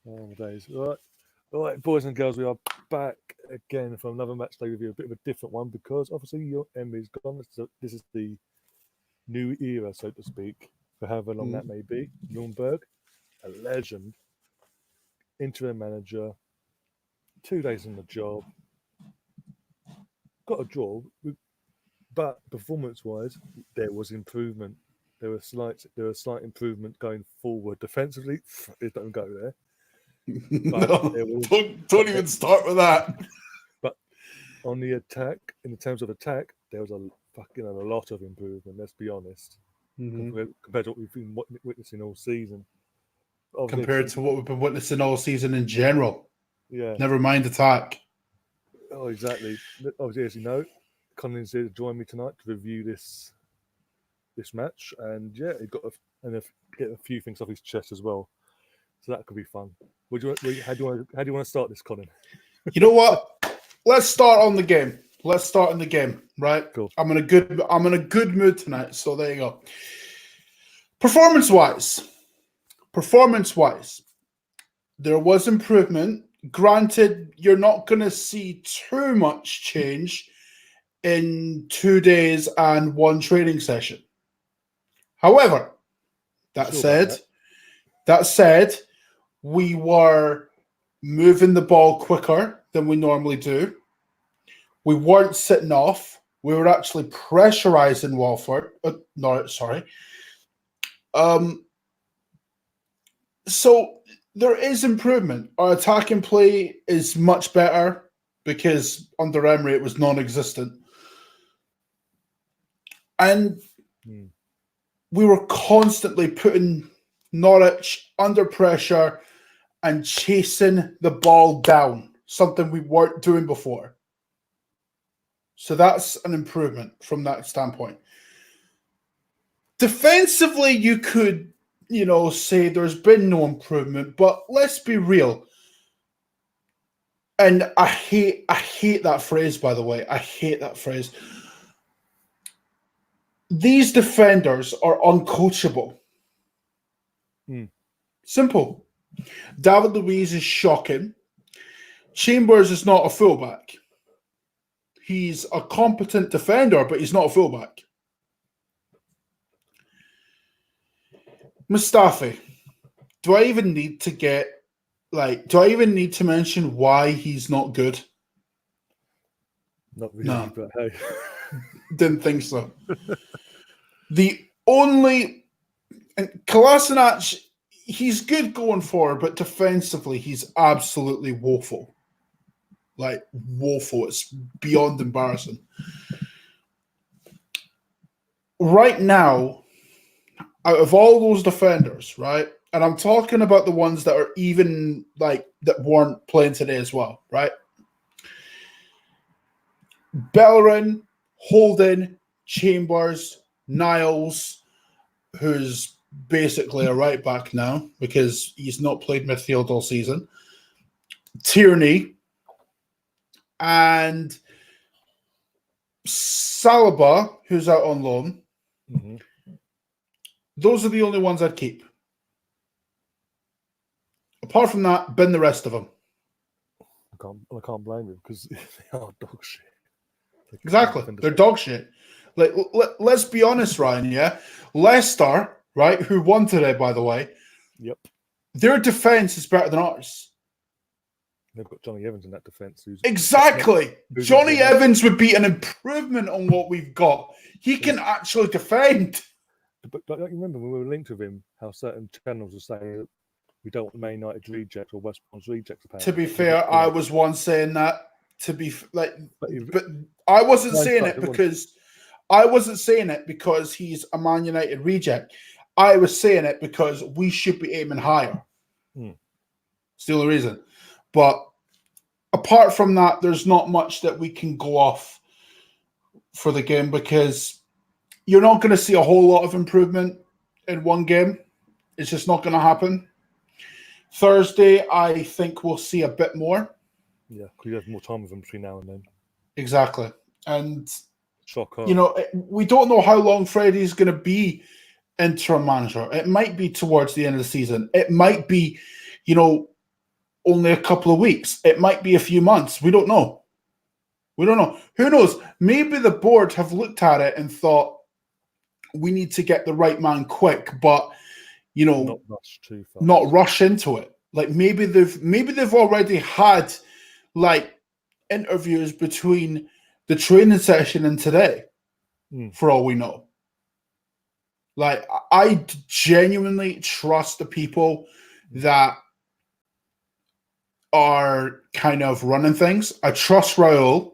Oh, my days. All right, boys and girls, we are back again for another match day review. A bit of a different one because obviously your Emily's gone. This is the new era, so to speak, for however long that may be. Nuremberg, a legend, interim manager, 2 days on the job, got a draw, but performance-wise, there was improvement. There was slight improvement going forward. Defensively, it don't go there. But No, there was, don't even start with that. But on the attack, in terms of attack, there was a lot of improvement. Let's be honest, compared to what we've been witnessing all season. Obviously, Compared to what we've been witnessing all season in general. Yeah. Never mind attack. Oh, exactly. Obviously, as you know, Colin's here to join me tonight to review this match, and yeah, he got get a few things off his chest as well, so that could be fun. How do you want to start this, Colin? You know what? Let's start on the game. Let's start in the game, right? Cool. I'm in a good mood tonight, so there you go. Performance-wise, there was improvement. Granted, you're not going to see too much change in 2 days and one training session. However, that said, we were moving the ball quicker than we normally do. We weren't sitting off. We were actually pressurizing Norwich, sorry. So there is improvement. Our attacking play is much better because under Emery it was non-existent. And we were constantly putting Norwich under pressure and chasing the ball down, something we weren't doing before. So that's an improvement from that standpoint. Defensively, you could, say there's been no improvement, but let's be real. And I hate that phrase, by the way. I hate that phrase. These defenders are uncoachable. Simple. David Luiz is shocking. Chambers is not a fullback. He's a competent defender, but he's not a fullback. Mustafi. Do I even need to mention why he's not good? Not really, no. But hey. Didn't think so. Kolasinac, he's good going forward, but defensively, he's absolutely woeful. Like, woeful. It's beyond embarrassing. Right now, out of all those defenders, right, and I'm talking about the ones that are even, that weren't playing today as well, right? Bellerin, Holden, Chambers, Niles, who's basically a right back now because he's not played midfield all season, Tierney, and Saliba, who's out on loan. Those are the only ones I'd keep. Apart from that, bin the rest of them. I can't blame you because they are dog shit. Exactly. They're dog shit. Let's be honest, Ryan, yeah? Leicester, right, who won today, by the way, yep, their defense is better than ours. They've got Johnny Evans in that defense. Exactly. Johnny Evans would be an improvement on what we've got. He can actually defend. But don't you remember when we were linked with him, how certain channels were saying that we don't want Man United's rejects or West Brom's rejects? Apparently. To be fair, I was one saying that. But I wasn't saying it because he's a Man United reject. I was saying it because we should be aiming higher. It's the only reason. But apart from that, there's not much that we can go off for the game because you're not going to see a whole lot of improvement in one game. It's just not going to happen. Thursday, I think we'll see a bit more. Yeah, because you have more time with them between now and then. Exactly. And, we don't know how long Freddie's going to be interim manager. It might be towards the end of the season. It might be, only a couple of weeks. It might be a few months. We don't know. We don't know. Who knows? Maybe the board have looked at it and thought, we need to get the right man quick, but Not rush too fast. not rush into it. Like maybe they've already had like interviews between the training session and today, for all we know. Like I genuinely trust the people that are kind of running things. I trust Raul.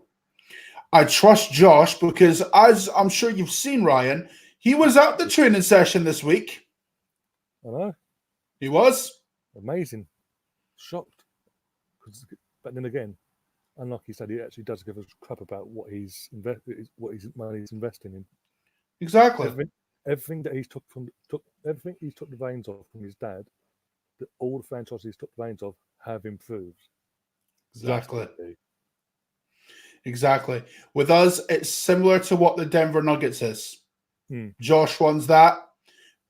I trust Josh because, as I'm sure you've seen, Ryan, he was at the training session this week. I know. He was. Amazing. Shocked. But then again, unlike you said, he actually does give us crap about what his money is investing in. Exactly. Everything that he's took the reins of from his dad, that all the franchises he's took the reins of have improved. Exactly. With us, it's similar to what the Denver Nuggets is. Josh runs that.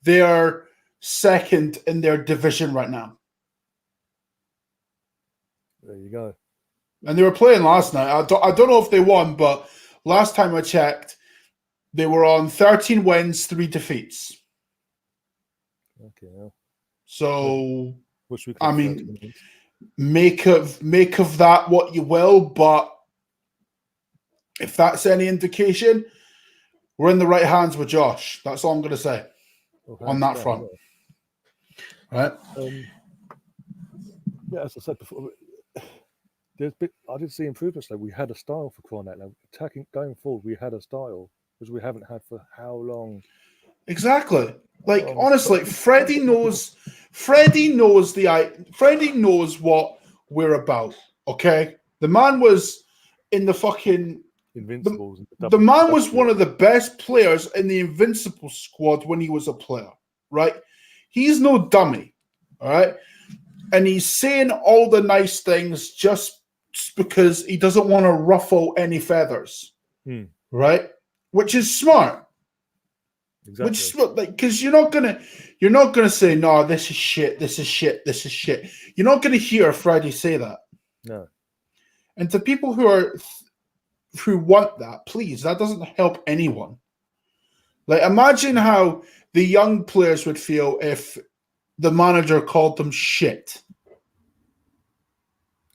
They're second in their division right now. There you go. And they were playing last night. I don't know if they won, but last time I checked, they were on 13 wins, 3 defeats. Okay. Yeah. So, I mean, make of that what you will, but if that's any indication, we're in the right hands with Josh. That's all I'm going to say on that front. Yeah. Right? Yeah, as I said before, I did see improvements though. We had a style for crying out loud. Attacking going forward, we had a style which we haven't had for how long? Exactly. Like honestly, Freddie knows what we're about. Okay, the man was in the fucking Invincibles. The man was one of the best players in the Invincible squad when he was a player. Right? He's no dummy. All right, and he's saying all the nice things just because he doesn't want to ruffle any feathers. Right? Which is smart. Exactly. Which is like, because you're not gonna say, no, this is shit, this is shit, this is shit. You're not gonna hear Freddie say that. No. And to people who want that, please, that doesn't help anyone. Like, imagine how the young players would feel if the manager called them shit.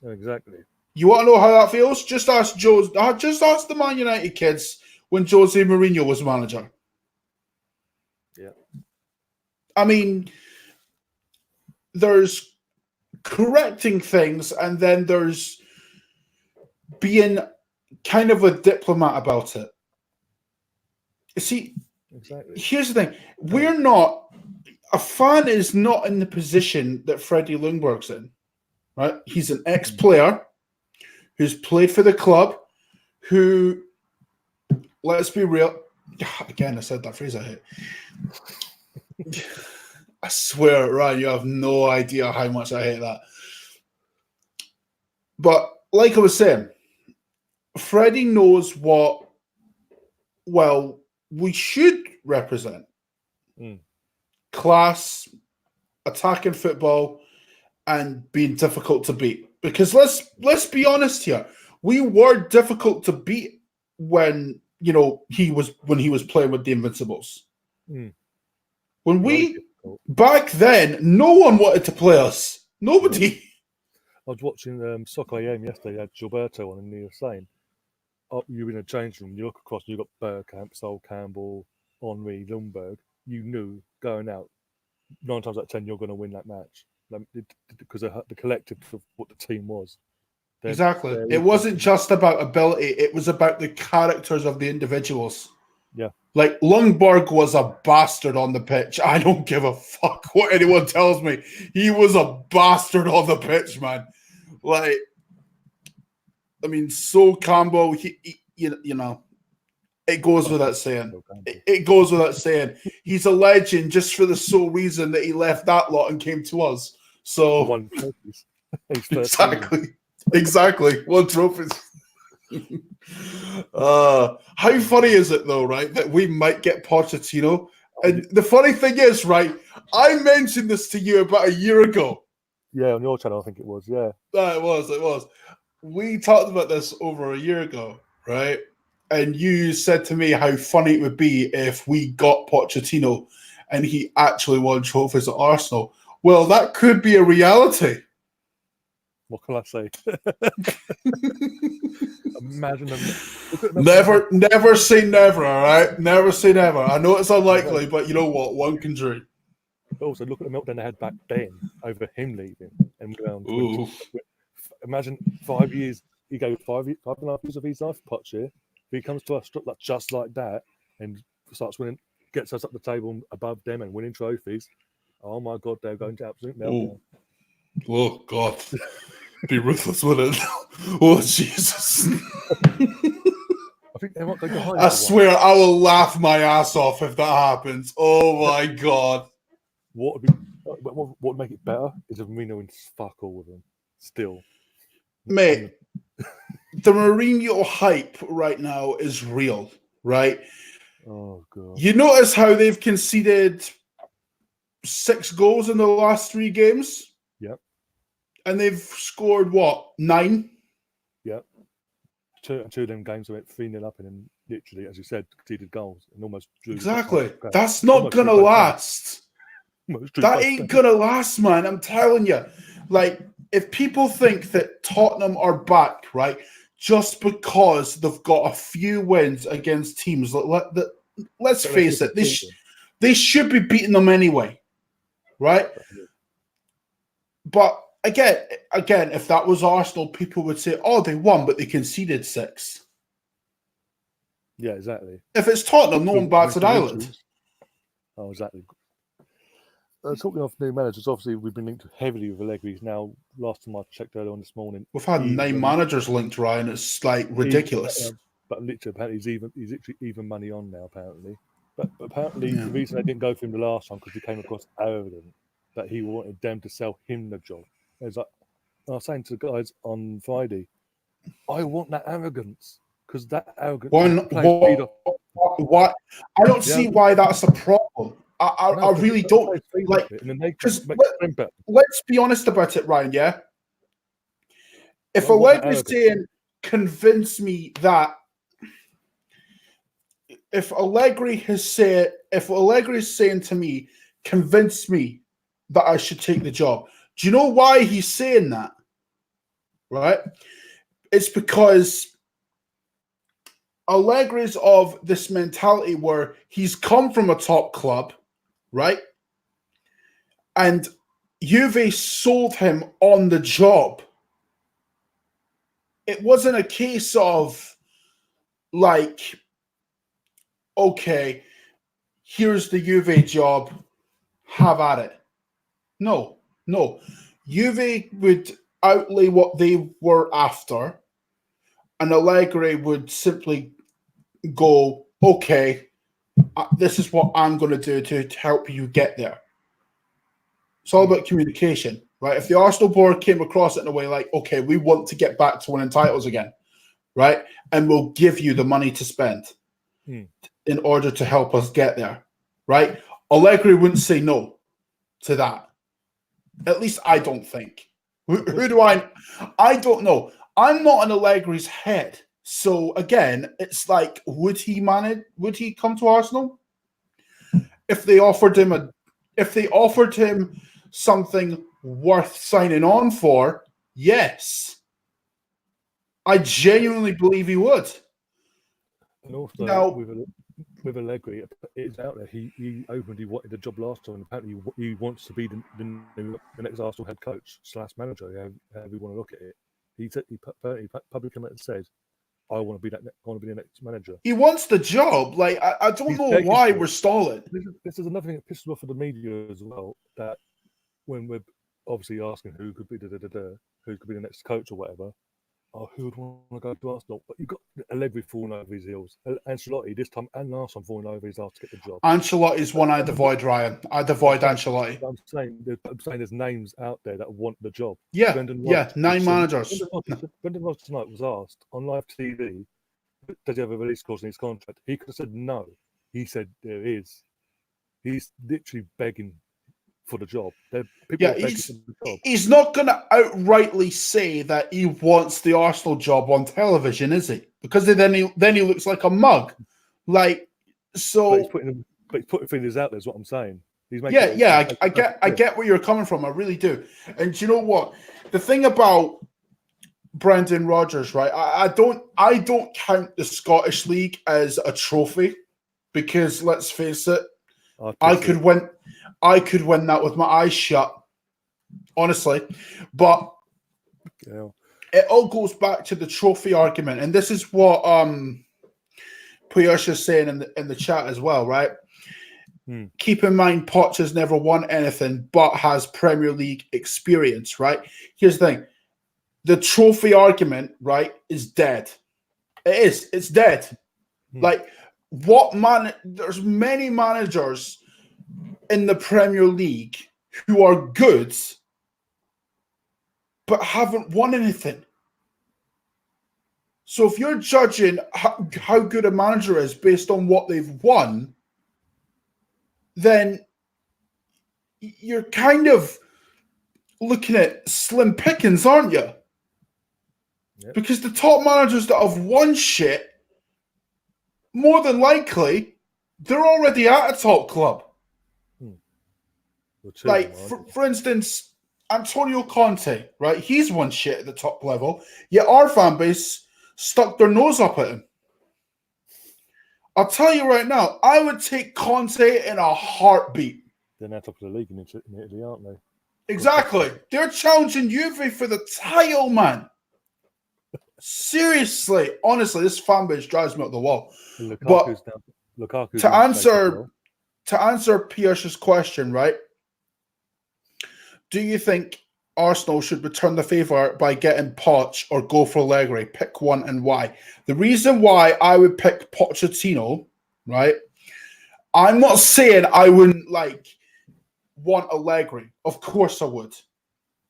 Exactly. You want to know how that feels? Just ask the Man United kids when Jose Mourinho was manager. Yeah. I mean, there's correcting things and then there's being kind of a diplomat about it. You see, Here's the thing. A fan is not in the position that Freddie Ljungberg's in, right? He's an ex-player who's played for the club, who, let's be real, again, I said that phrase I hate. I swear, Ryan, you have no idea how much I hate that. But like I was saying, Freddie knows what, well, we should represent. Class, attacking football, and being difficult to beat. Because let's be honest here, we were difficult to beat when he was playing with the Invincibles. When back then, no one wanted to play us. Nobody. I was watching Soccer AM yesterday. Had Gilberto on, and he was saying, "You were in a change room. You look across, and you got Bergkamp, Sol Campbell, Henry, Ljungberg. You knew going out 9 times out of 10 you're going to win that match because of the collective of what the team was." Exactly. It wasn't just about ability. It was about the characters of the individuals. Yeah. Like, Ljungberg was a bastard on the pitch. I don't give a fuck what anyone tells me. He was a bastard on the pitch, man. Like, I mean, Sol Campbell, it goes without saying. It goes without saying. He's a legend just for the sole reason that he left that lot and came to us. So, exactly. 1 trophy. How funny is it though, right, that we might get Pochettino? And the funny thing is, right, I mentioned this to you about a year ago. Yeah, on your channel, I think it was. Yeah. It was. We talked about this over a year ago, right? And you said to me how funny it would be if we got Pochettino and he actually won trophies at Arsenal. Well, that could be a reality. What can I say? Imagine them. Never say never, all right? Never say never. I know it's unlikely, but you know what? One can dream. But also, look at the meltdown they had back then over him leaving and going Ooh. imagine 5 years. He gave 5.5 years of his life, Poch here. If he comes to us just like that and starts winning, gets us up the table above them and winning trophies, oh my God, they're going to absolute meltdown. Oh God. Be ruthless, wouldn't it? Oh Jesus. I think they might go behind. I swear I will laugh my ass off if that happens. Oh my God. What would make it better is if Mourinho wins fuck all with them. Still. Mate, the Mourinho hype right now is real, right? Oh God. You notice how they've conceded 6 goals in the last 3 games? Yep. And they've scored what? 9? Yep. Two of them games went 3-0 up and then literally, as you said, conceded goals and almost drew. Exactly. That's not going to last. That ain't going to last, man. I'm telling you. Like, if people think that Tottenham are back, right, just because they've got a few wins against teams, let's face it, they should be beating them anyway, right? But again, if that was Arsenal, people would say, "Oh, they won, but they conceded 6." Yeah, exactly. If it's Tottenham, no one bats an eyelid. Oh, exactly. Talking of new managers, obviously we've been linked heavily with Allegri. Now, last time I checked earlier on this morning, we've had 9 managers linked, Ryan. It's like ridiculous. But literally, apparently he's literally even money on now. Apparently, but apparently the reason they didn't go for him the last time because he came across arrogant, that he wanted them to sell him the job. It was like I was saying to the guys on Friday, I want that arrogance because that arrogance. Why? I don't see why that's a problem. I really don't. Like, because let's be honest about it, Ryan. Yeah. If Allegri's saying, convince me that. If Allegri is saying to me, convince me that I should take the job. Do you know why he's saying that? Right? It's because Allegri's of this mentality where he's come from a top club, right? And Juve sold him on the job. It wasn't a case of like, okay, here's the Juve job, have at it. No. Juve would outlay what they were after, and Allegri would simply go, okay, this is what I'm going to do to help you get there. It's all about communication, right? If the Arsenal board came across it in a way like, okay, we want to get back to winning titles again, right? And we'll give you the money to spend in order to help us get there, right? Allegri wouldn't say no to that. At least I don't think. Who do I don't know. I'm not in Allegri's head. So again, it's like, would he come to Arsenal? If they offered him something worth signing on for, yes. I genuinely believe he would. And also now, with Allegri, it's out there. He openly wanted the job last time, and apparently he wants to be the next Arsenal head coach / manager. However you want to look at it, he publicly said, "I want to be the next manager." He wants the job. Like I don't know why we're stalling. This is another thing that pisses off of the media as well. That when we're obviously asking who could be who could be the next coach or whatever. Oh, who would want to go to Arsenal? But you've got Allegri falling over his heels. Ancelotti this time and last time falling over his ass to get the job. Ancelotti's one I'd avoid, Ryan. I'd avoid Ancelotti. I'm saying there's names out there that want the job. Yeah, 9 managers. Brendan Rodgers tonight was asked on live TV, does he have a release clause in his contract? He could have said no. He said there is. He's literally begging for the job. People Yeah, are begging for the job. he's not going to outrightly say that he wants the Arsenal job on television, is he? Because then he looks like a mug. Like, so. But he's putting things out there. Is what I'm saying. He's making. I get where you're coming from. I really do. And do you know what? The thing about Brendan Rodgers, right? I don't count the Scottish League as a trophy because let's face it, I could win that with my eyes shut, honestly. But it all goes back to the trophy argument, and this is what Piyush is saying in the chat as well, right? Keep in mind, Poch has never won anything but has Premier League experience, right? Here's the thing. The trophy argument, right, is dead. It is. It's dead. Like, there's many managers in the Premier League who are good but haven't won anything. So if you're judging how good a manager is based on what they've won, then you're kind of looking at slim pickings, aren't you? Yep. Because the top managers that have won shit, more than likely, they're already at a top club. Like, for instance, Antonio Conte, right? He's won shit at the top level, yet our fan base stuck their nose up at him. I'll tell you right now, I would take Conte in a heartbeat. They're now top of the league in Italy, aren't they? Exactly. They're challenging Juve for the title, man. Seriously. Honestly, this fan base drives me up the wall. Lukaku's to answer Piyush's question, right? Do you think Arsenal should return the favour by getting Poch or go for Allegri? Pick one and why. The reason why I would pick Pochettino, right? I'm not saying I wouldn't want Allegri. Of course I would.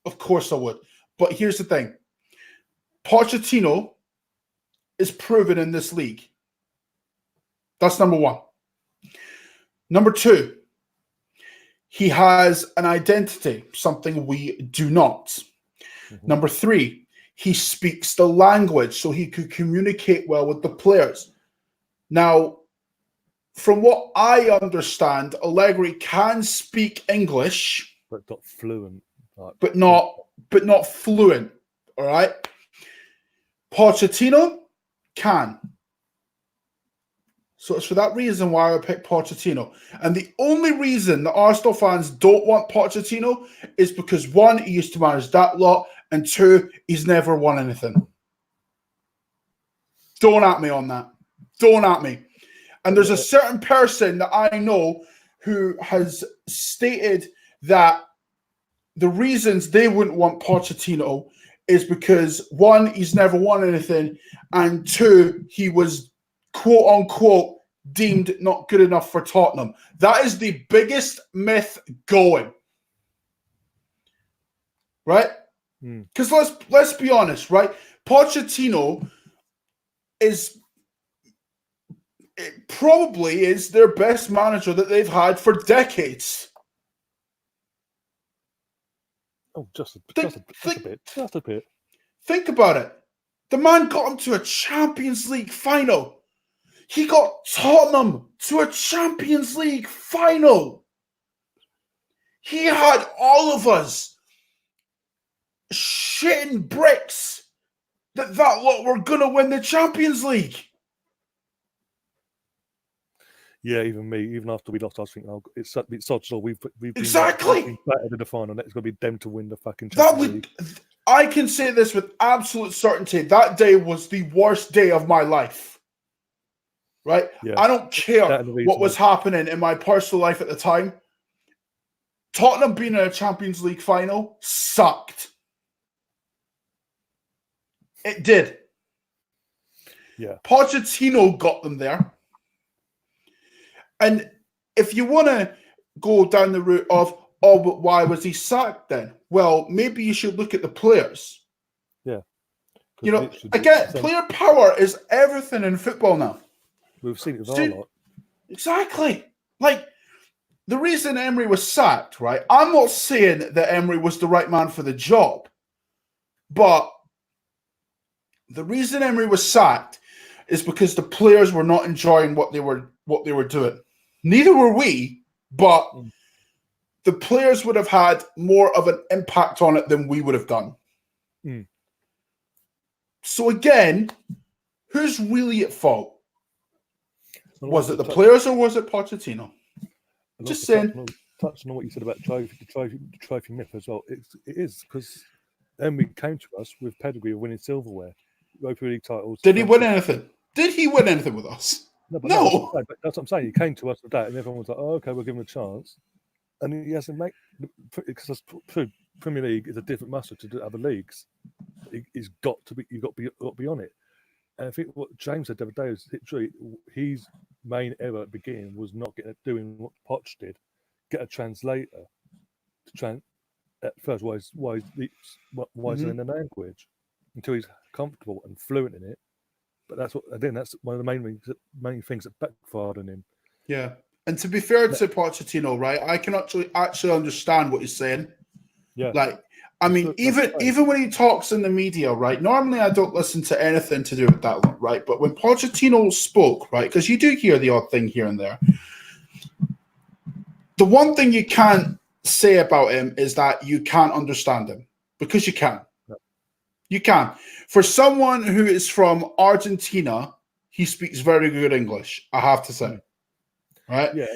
But here's the thing. Pochettino is proven in this league. That's number one. Number two, he has an identity, something we do not. Number three, he speaks the language, so he could communicate well with the players. Now, from what I understand, Allegri can speak English, but not fluent. But not fluent. All right. Pochettino can. So it's for that reason why I would pick Pochettino. And the only reason that Arsenal fans don't want Pochettino is because, one, he used to manage that lot, and two, he's never won anything. Don't at me on that. Don't at me. And there's a certain person that I know who has stated that the reasons they wouldn't want Pochettino is because, one, he's never won anything, and two, he was quote-unquote deemed not good enough for Tottenham. That is the biggest myth going. Right? Because let's be honest, right? Pochettino probably is their best manager that they've had for decades. Oh, just a bit. Think about it. The man got him to a Champions League final. He got Tottenham to a Champions League final. He had all of us shitting bricks that lot were going to win the Champions League. Yeah, even me. Even after we lost, I was thinking, "Oh, it's such all we've been exactly better than the final. It's going to be them to win the fucking Champions League." I can say this with absolute certainty. That day was the worst day of my life. Right? Yeah. I don't care what was happening in my personal life at the time. Tottenham being in a Champions League final sucked. It did. Yeah. Pochettino got them there. And if you want to go down the route of, but why was he sacked then? Well, maybe you should look at the players. Yeah. You know, again, player power is everything in football now. We've seen it with our lot. Exactly. Like, the reason Emery was sacked, right? I'm not saying that Emery was the right man for the job, but the reason Emery was sacked is because the players were not enjoying what they were doing. Neither were we, but the players would have had more of an impact on it than we would have done. Mm. So again, who's really at fault? Was it the players or was it Pochettino? Just saying. Touching on what you said about the trophy myth as well. It is because Emery came to us with pedigree of winning silverware, Europa League titles. Did he win anything? Did he win anything with us? No. That's what I'm saying. He came to us with that, and everyone was like, "Oh, okay, we'll give him a chance." And he hasn't made because Premier League is a different muscle to other leagues. He's got to be. You've got to be on it. And I think what James said the other day is true. His main error at the beginning was not doing what Poch did, get a translator to at first why he's in the language until he's comfortable and fluent in it. But that's one of the main things that backfired on him. Yeah, and to be fair to Pochettino, right? I can actually understand what he's saying. Yeah, like I mean, even when he talks in the media, right? Normally, I don't listen to anything to do with that lot, right? But when Pochettino spoke, right, because you do hear the odd thing here and there. The one thing you can't say about him is that you can't understand him, because you can. Yeah. You can. For someone who is from Argentina, he speaks very good English, I have to say. Right? Yeah.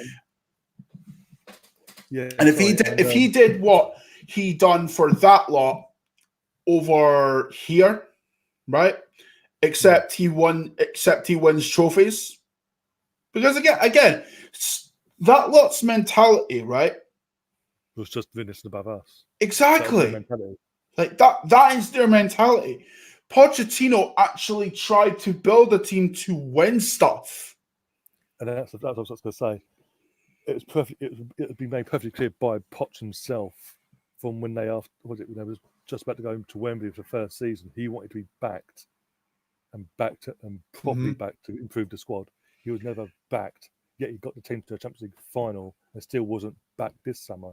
Yeah. And if he did what he done for that lot over here, right? Except he wins trophies. Because again, that lot's mentality, right? Was just finished above us. Exactly. Like that is their mentality. Pochettino actually tried to build a team to win stuff. And that's what I was going to say. It was perfect. It would be made perfectly clear by Poch himself from when they was just about to go to Wembley for the first season. He wanted to be backed and properly backed to improve the squad. He was never backed. Yet he got the team to a Champions League final and still wasn't back this summer.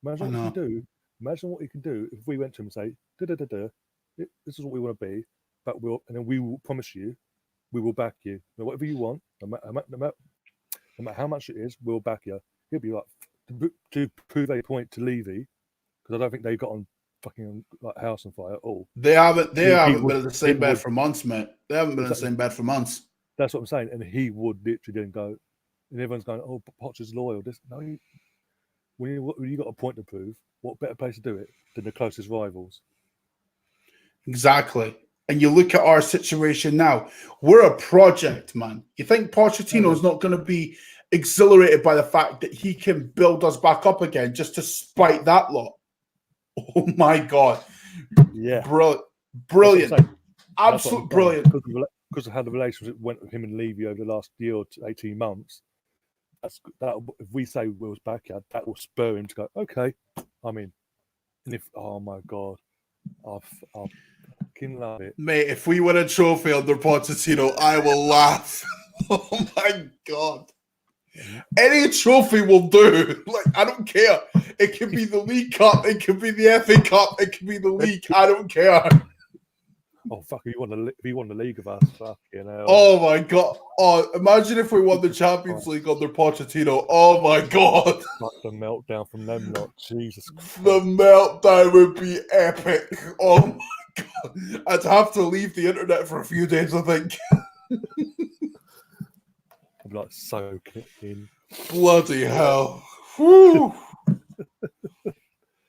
Imagine what he can do. Imagine what he can do if we went to him and say, this is what we want to be, and then we will promise you, we will back you. Now, whatever you want, no matter how much it is, we'll back you. He'll be like, to prove a point to Levy, because I don't think they got on fucking like house on fire at all. They haven't been in the same bed for months, mate. They haven't been in the same bed for months. That's what I'm saying. And he would literally then go, and everyone's going, "Oh, Poch is loyal." When you got a point to prove, what better place to do it than the closest rivals? Exactly. And you look at our situation now. We're a project, man. You think Pochettino's not going to be exhilarated by the fact that he can build us back up again just to spite that lot? Oh my God. Yeah. Brilliant. Absolute brilliant. Because of how the relationship went with him and Levy over the last year or 18 months, if we say Will's backyard, that will spur him to go, okay, I'm in. And oh my God, I'll fucking love it. Mate, if we win a trophy under Pochettino, I will laugh. Oh my God. Any trophy will do. Like, I don't care. It could be the League Cup, it could be the FA Cup, it could be the league. I don't care. Oh fuck! If he won the league of us, fucking hell. Oh my God! Oh, imagine if we won the Champions League under Pochettino. Oh my God! Like the meltdown from them lot. Jesus Christ. The meltdown would be epic. Oh my God! I'd have to leave the internet for a few days, I think. I'm like soaking it in. Bloody hell! Whew.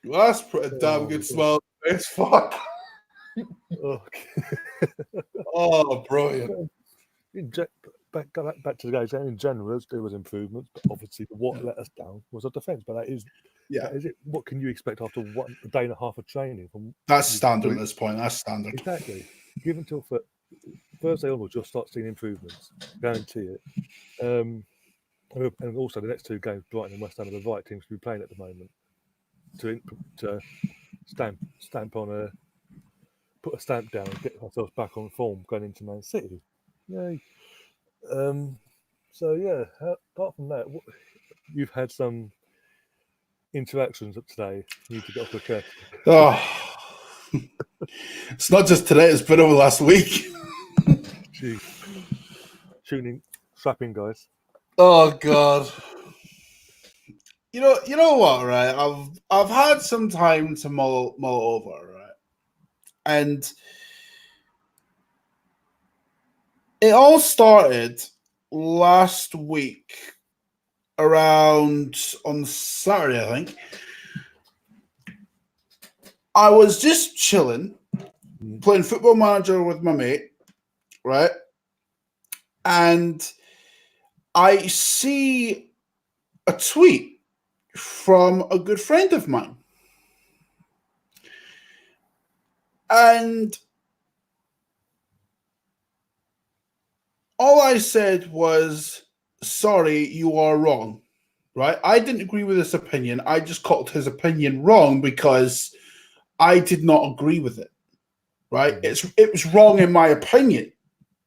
That's pretty damn good smile. It's fuck. Oh, brilliant. Back to the guys. In general, there was improvements, but obviously what let us down was our defence. But that is it. What can you expect after a day and a half of training? That's standard at this point. That's standard. Exactly. Give until Thursday onwards, you'll start seeing improvements. Guarantee it. And also the next two games, Brighton and West Ham, are the right teams to be playing at the moment. To stamp on put a stamp down and get ourselves back on form going into Man City. Yay. So yeah, apart from that, you've had some interactions of today you need to get off your chest? Oh, it's not just today, it's been over the last week. Jeez. Strap in, guys. Oh God. You know what, right? I've had some time to mull over, right? And it all started last week around on Saturday, I think. I was just chilling, playing Football Manager with my mate, right? And I see a tweet from a good friend of mine. And all I said was, sorry, you are wrong, right? I didn't agree with his opinion. I just called his opinion wrong because I did not agree with it, right? It was wrong in my opinion,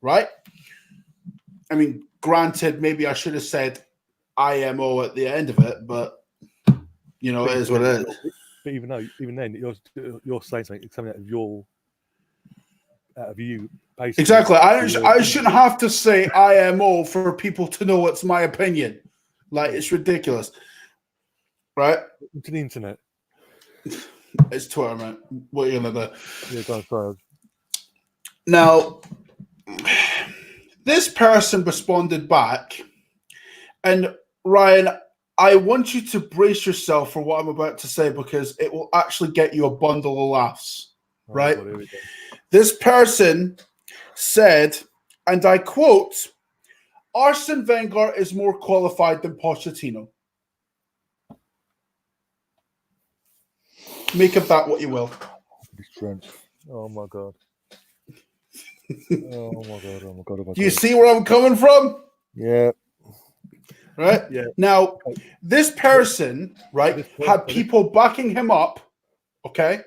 right? I mean, granted, maybe I should have said IMO at the end of it, but you know, it is what it is. But even then, you're saying something coming out of you, basically. Exactly. I shouldn't have to say IMO for people to know it's my opinion. Like, it's ridiculous, right? To the internet. It's Twitter, man. What are you gonna do? Yeah, go. Now, this person responded back, and Ryan, I want you to brace yourself for what I'm about to say because it will actually get you a bundle of laughs, right? God, this person said, and I quote, Arsene Wenger is more qualified than Pochettino. Make of that what you will. Oh my God. Oh my God. Do you see where I'm coming from? Yeah. Right? Yeah. Now, this person, right, had people backing him up, okay?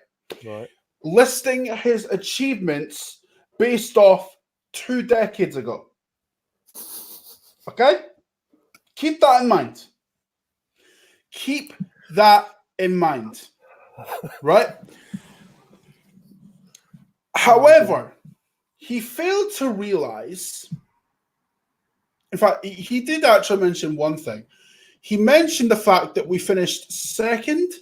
Right. Listing his achievements based off 2 decades ago. Okay? Keep that in mind. Keep that in mind. Right? However, he failed to realize, in fact, he did actually mention one thing. He mentioned the fact that we finished second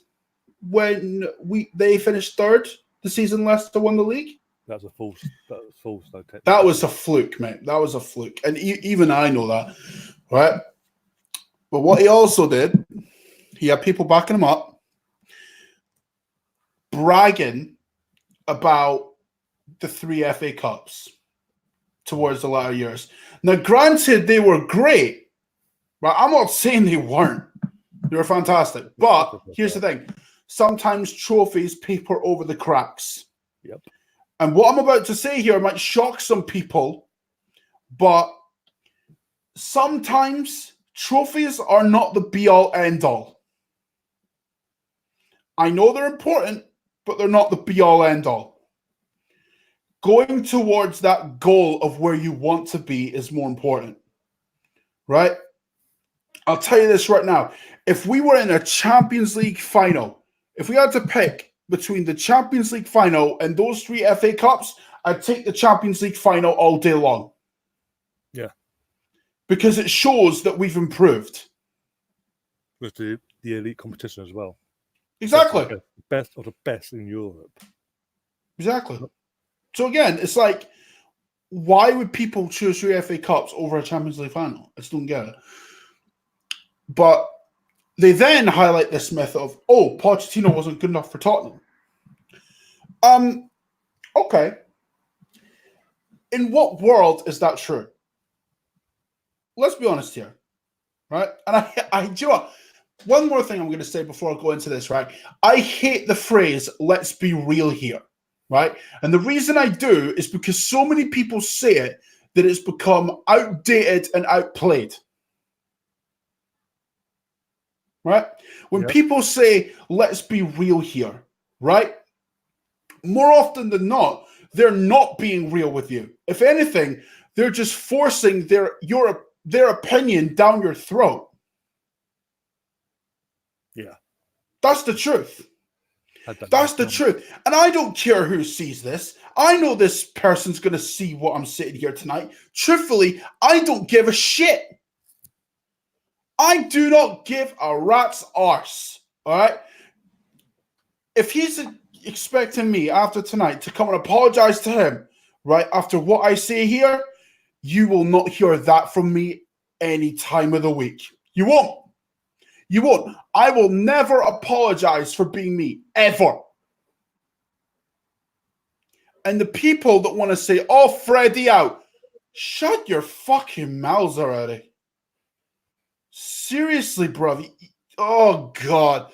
when they finished third the season Leicester won the league. That was false. Though, that was a fluke, mate. That was a fluke. And even I know that, right? But what he also did, he had people backing him up, bragging about the 3 FA Cups towards the latter years. Now, granted, they were great, but I'm not saying they weren't. They were fantastic. But here's the thing. Sometimes trophies paper over the cracks. Yep. And what I'm about to say here might shock some people, but sometimes trophies are not the be-all, end-all. I know they're important, but they're not the be-all, end-all. Going towards that goal of where you want to be is more important, right? I'll tell you this right now. If we were in a Champions League final, if we had to pick between the Champions League final and those 3 FA Cups, I'd take the Champions League final all day long. Yeah. Because it shows that we've improved. With the elite competition as well. Exactly. Best of the best in Europe. Exactly. So again, it's like, why would people choose 3 FA Cups over a Champions League final? I just don't get it. But they then highlight this myth of, oh, Pochettino wasn't good enough for Tottenham. Okay. In what world is that true? Let's be honest here, right? And I do you know what? One more thing I'm going to say before I go into this, right? I hate the phrase, let's be real here, right? And the reason I do is because so many people say it that it's become outdated and outplayed. Right? When people say, let's be real here, right? More often than not, they're not being real with you. If anything, they're just forcing their opinion down your throat. Yeah. That's the truth. That's the Truth. truth. And I don't care who sees this. I know this person's going to see what I'm sitting here tonight. Truthfully, I don't give a shit. I do not give a rat's arse. All right? If he's expecting me after tonight to come and apologize to him, right, after what I say here, you will not hear that from me any time of the week. You won't. You won't. I will never apologize for being me, ever. And the people that want to say, oh, Freddie out, shut your fucking mouths already. Seriously, bro. Oh, God.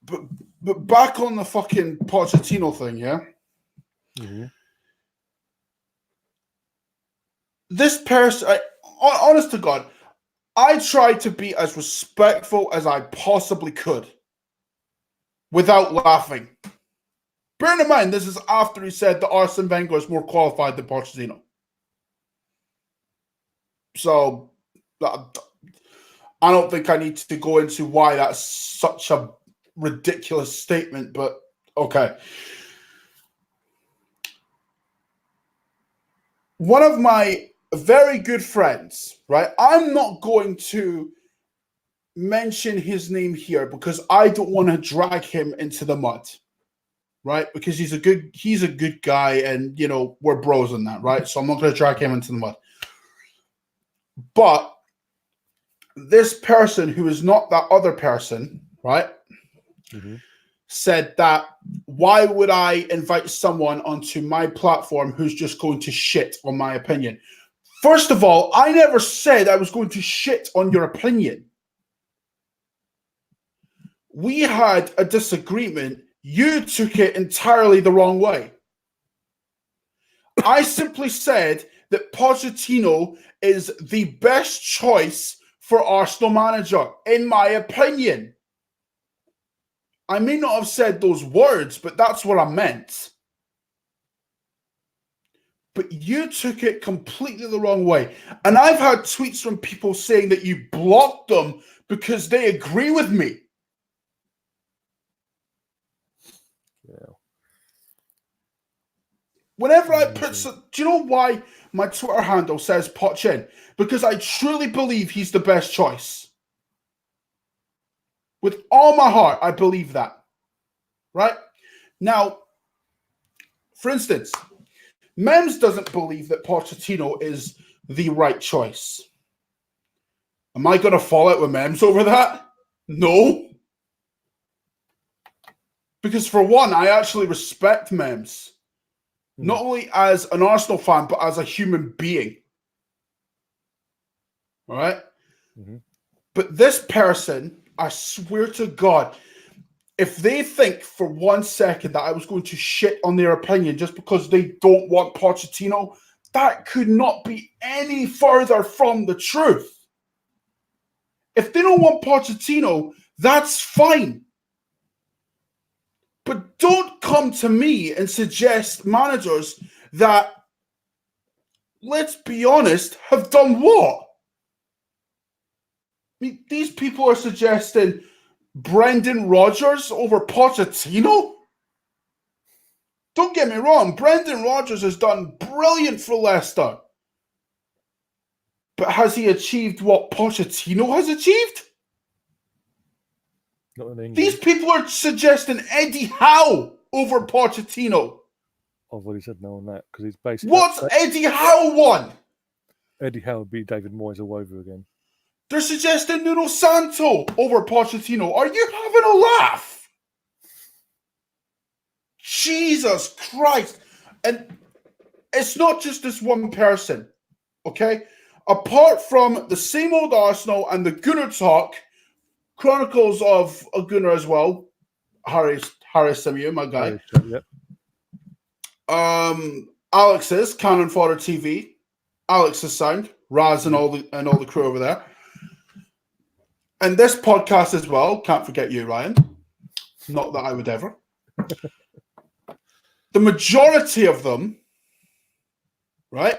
But back on the fucking Pochettino thing, yeah? Mm-hmm. This person, honest to God, I tried to be as respectful as I possibly could without laughing. Bearing in mind, this is after he said that Arsene Wenger is more qualified than Pochettino. So, I don't think I need to go into why that's such a ridiculous statement, but okay. One of my very good friends, right? I'm not going to mention his name here because I don't want to drag him into the mud, right? Because he's a good guy, and you know we're bros in that, right? So I'm not going to drag him into the mud. But this person who is not that other person, right? Mm-hmm. Said that why would I invite someone onto my platform who's just going to shit on my opinion? First of all, I never said I was going to shit on your opinion. We had a disagreement. You took it entirely the wrong way. I simply said that Pochettino is the best choice for Arsenal manager, in my opinion. I may not have said those words, but that's what I meant. But you took it completely the wrong way. And I've had tweets from people saying that you blocked them because they agree with me. Yeah. Whenever I put do you know why my Twitter handle says Pochin? Because I truly believe he's the best choice. With all my heart, I believe that. Right? Now, for instance, Mems doesn't believe that Pochettino is the right choice. Am I going to fall out with Mems over that? No. Because for one, I actually respect Mems. Not only as an Arsenal fan, but as a human being. All right? Mm-hmm. But this person, I swear to God, if they think for 1 second that I was going to shit on their opinion just because they don't want Pochettino, that could not be any further from the truth. If they don't want Pochettino, that's fine. But don't come to me and suggest managers that, let's be honest, have done what? I mean, these people are suggesting Brendan Rodgers over Pochettino? Don't get me wrong, Brendan Rodgers has done brilliant for Leicester. But has he achieved what Pochettino has achieved? Not in England. These people are suggesting Eddie Howe over Pochettino. I've already said no on that because he's basically. What's Eddie Howe won? Eddie Howe would be David Moyes all over again. They're suggesting Nuno Santo over Pochettino. Are you having a laugh? Jesus Christ. And it's not just this one person, okay? Apart from the same old Arsenal and the Gunner talk, Chronicles of a Gunner as well, Harry Samuel, my guy. Yep. Alex's Cannon Fodder TV, Alex's sound, Raz and all the crew over there. And this podcast as well, can't forget you, Ryan. Not that I would ever. The majority of them, right,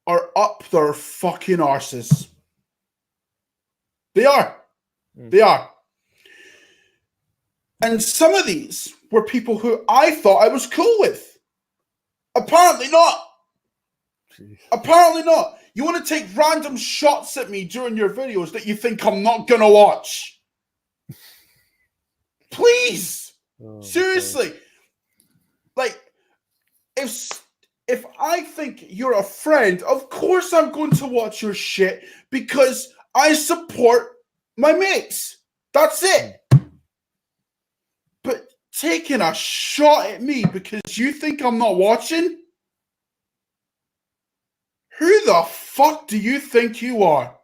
are up their fucking arses. They are. They are. And some of these were people who I thought I was cool with. Apparently not. Jeez. Apparently not. You want to take random shots at me during your videos that you think I'm not going to watch? Please. Seriously. Like, if I think you're a friend, of course I'm going to watch your shit because I support my mates. That's it. But taking a shot at me because you think I'm not watching? Who the fuck do you think you are?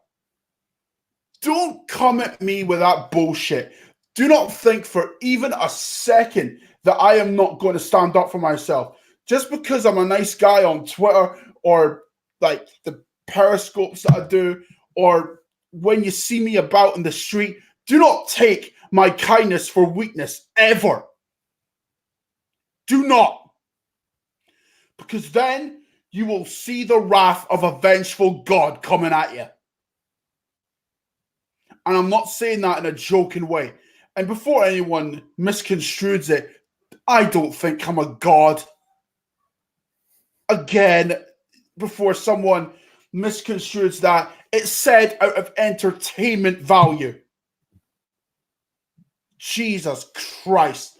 Don't come at me with that bullshit. Do not think for even a second that I am not going to stand up for myself. Just because I'm a nice guy on Twitter or like the periscopes that I do or when you see me about in the street, do not take my kindness for weakness ever. Do not. Because then you will see the wrath of a vengeful God coming at you. And I'm not saying that in a joking way. And before anyone misconstrues it, I don't think I'm a god. Again, before someone misconstrues that, it's said out of entertainment value. Jesus Christ.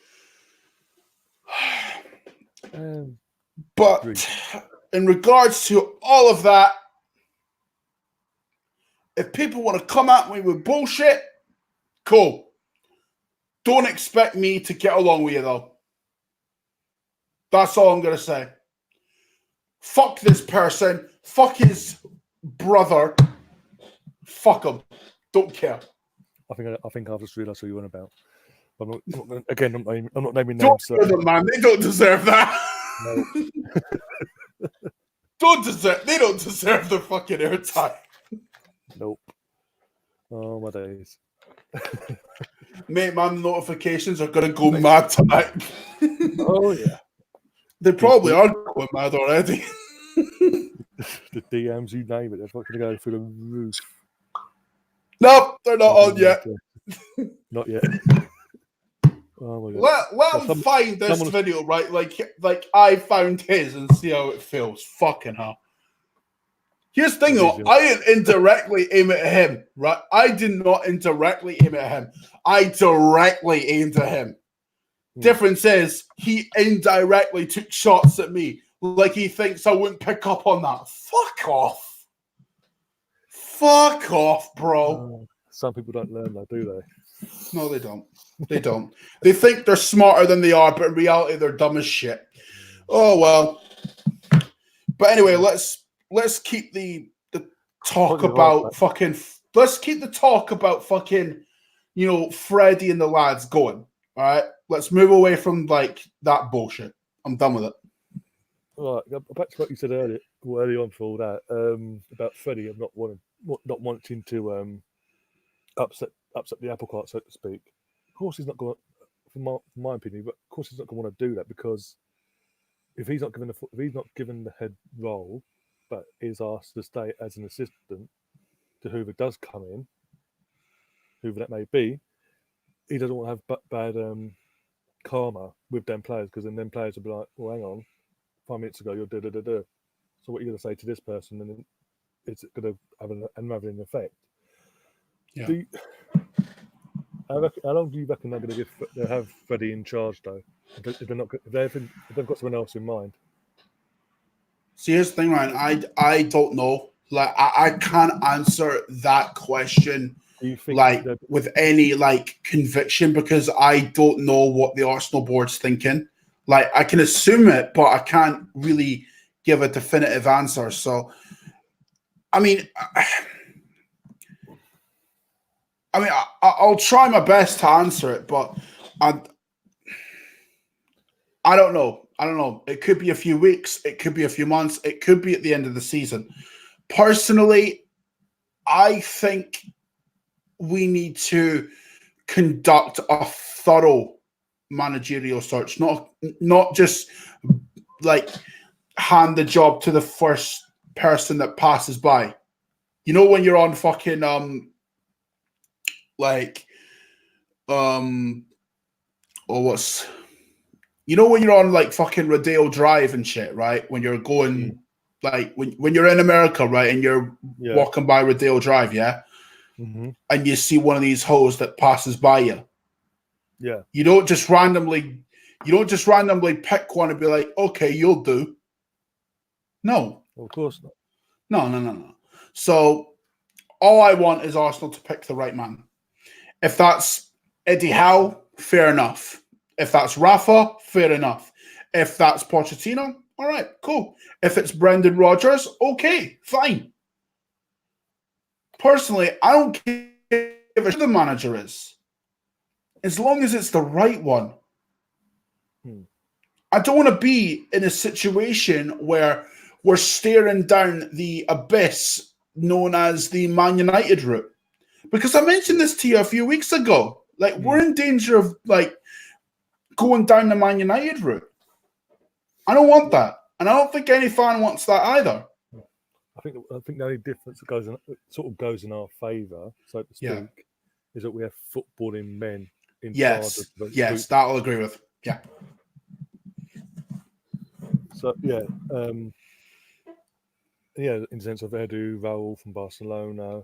But in regards to all of that, if people want to come at me with bullshit, cool. Don't expect me to get along with you, though. That's all I'm going to say. Fuck this person. Fuck his brother. Fuck him. Don't care. I think I've just realised who you're on about. I'm not naming names. Don't hear them, man. They don't deserve that. No. They don't deserve the fucking airtime. Nope. Oh my days. Mate, my notifications are gonna go mad tonight. Oh yeah. They probably are going mad already. The DMs, you name it, they're fucking going through the roof. Nope, they're not on yet. Not yet. Oh my god. Let them find this video, right? Like I found his and see how it feels. Fucking hell. Here's the thing though, I didn't indirectly aim at him, right? I did not indirectly aim at him. I directly aimed at him. Difference is he indirectly took shots at me like he thinks I wouldn't pick up on that. Fuck off. Fuck off, bro. Some people don't learn that, do they? No, they don't. They don't. They think they're smarter than they are, but in reality, they're dumb as shit. Oh, well. But anyway, let's keep the talk about fucking... Let's keep the talk about fucking, Freddie and the lads going. All right? Let's move away from, that bullshit. I'm done with it. All right. Back to what you said earlier on for all that, about Freddie and not wanting to upset the apple cart, so to speak. Of course, he's not going. From my opinion, but of course, he's not going to want to do that because if he's not given the head role, but is asked to stay as an assistant to whoever does come in, whoever that may be, he doesn't want to have bad karma with them players because then them players will be like, "Well, hang on, 5 minutes ago you're da-da-da-da. So what are you going to say to this person?" And then it's going to have an unraveling effect. Yeah. How long do you reckon they're going to have Freddie in charge though? If they've got someone else in mind. See, here's the thing, Ryan. I don't know. Like, I can't answer that question with any conviction because I don't know what the Arsenal board's thinking. Like, I can assume it, but I can't really give a definitive answer. So, I mean, I'll try my best to answer it, but I don't know. I don't know. It could be a few weeks. It could be a few months. It could be at the end of the season. Personally, I think we need to conduct a thorough managerial search, not just hand the job to the first person that passes by. You know when you're on fucking what's you know when you're on like fucking Rodeo Drive and shit, right? When you're going like when you're in America, right, and you're walking by Rodeo Drive, and you see one of these hoes that passes by you. Yeah. You don't just randomly pick one and be like, okay, you'll do. No. Of course not. No. So all I want is Arsenal to pick the right man. If that's Eddie Howe, fair enough. If that's Rafa, fair enough. If that's Pochettino, all right, cool. If it's Brendan Rodgers, okay, fine. Personally, I don't care who the manager is, as long as it's the right one. I don't want to be in a situation where we're staring down the abyss known as the Man United route. Because I mentioned this to you a few weeks ago. Like, we're in danger of, like, going down the Man United route. I don't want that. And I don't think any fan wants that either. I think the only difference that goes in our favour, so to speak, is that we have footballing men in charge of the Yes, that I'll agree with. Yeah. So in the sense of Edu, Raul from Barcelona,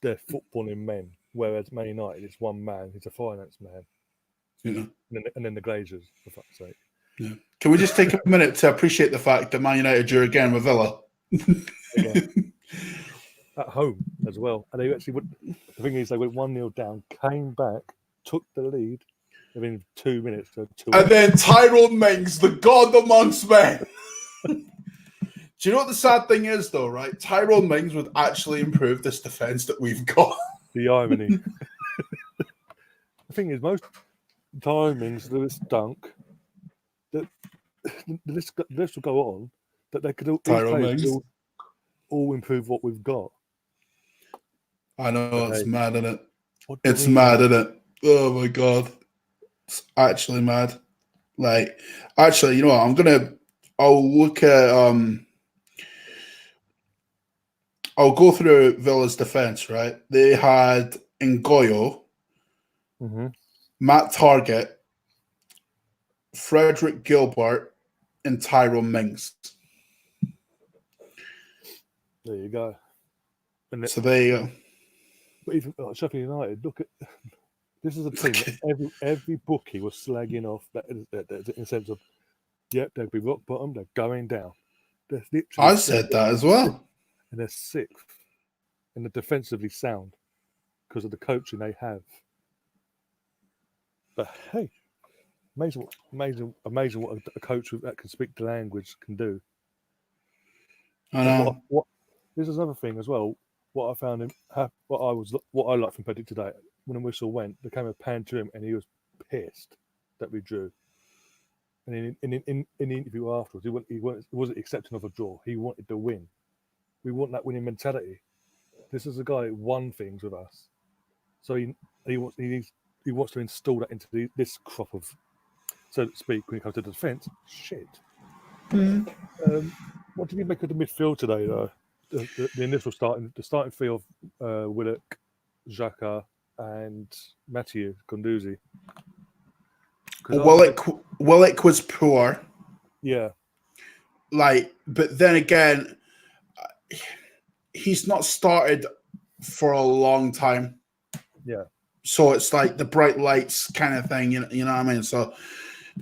they're footballing men, whereas Man United is one man, he's a finance man. Yeah. And then the Glazers, for fuck's sake. Yeah. Can we just take a minute to appreciate the fact that Man United drew again with Villa? Again. At home as well. And they actually the thing is, they went 1-0 down, came back, took the lead within 2 minutes to 2. And then Tyrone Mings, the god amongst men. Do you know what the sad thing is, though, right? Tyrone Mings would actually improve this defence that we've got. The irony. The thing is, most Tyrone Mings, Lewis Dunk, the list will go on, that they could all improve what we've got. I know, it's mad, isn't it? It's mad, isn't it? Oh, my God. It's actually mad. Like, actually, you know what? I'll look at... I'll go through Villa's defence, right? They had Ngoyo, Matt Target, Frederick Gilbert, and Tyrone Mings. There you go. So there you go. But even Sheffield United, look at this is a team that every bookie was slagging off that in the sense of, they'll be rock bottom, they're going down. I said that as well. And they're sixth, and they're defensively sound because of the coaching they have. But hey, amazing what a coach that can speak the language can do. I know. This is another thing as well. What I found what I liked from Pedrick today, when the whistle went, the camera panned to him, and he was pissed that we drew. And in the interview afterwards, he wasn't accepting of a draw. He wanted to win. We want that winning mentality. This is a guy who won things with us, so he wants to install that into this crop of, so to speak, when it comes to the defence. Shit. What did you make of the midfield today, though? The initial starting three of Willock, Xhaka, and Mathieu Guendouzi. Willock was poor. Yeah. But then again, he's not started for a long time. Yeah. So it's like the bright lights kind of thing, you know what I mean? So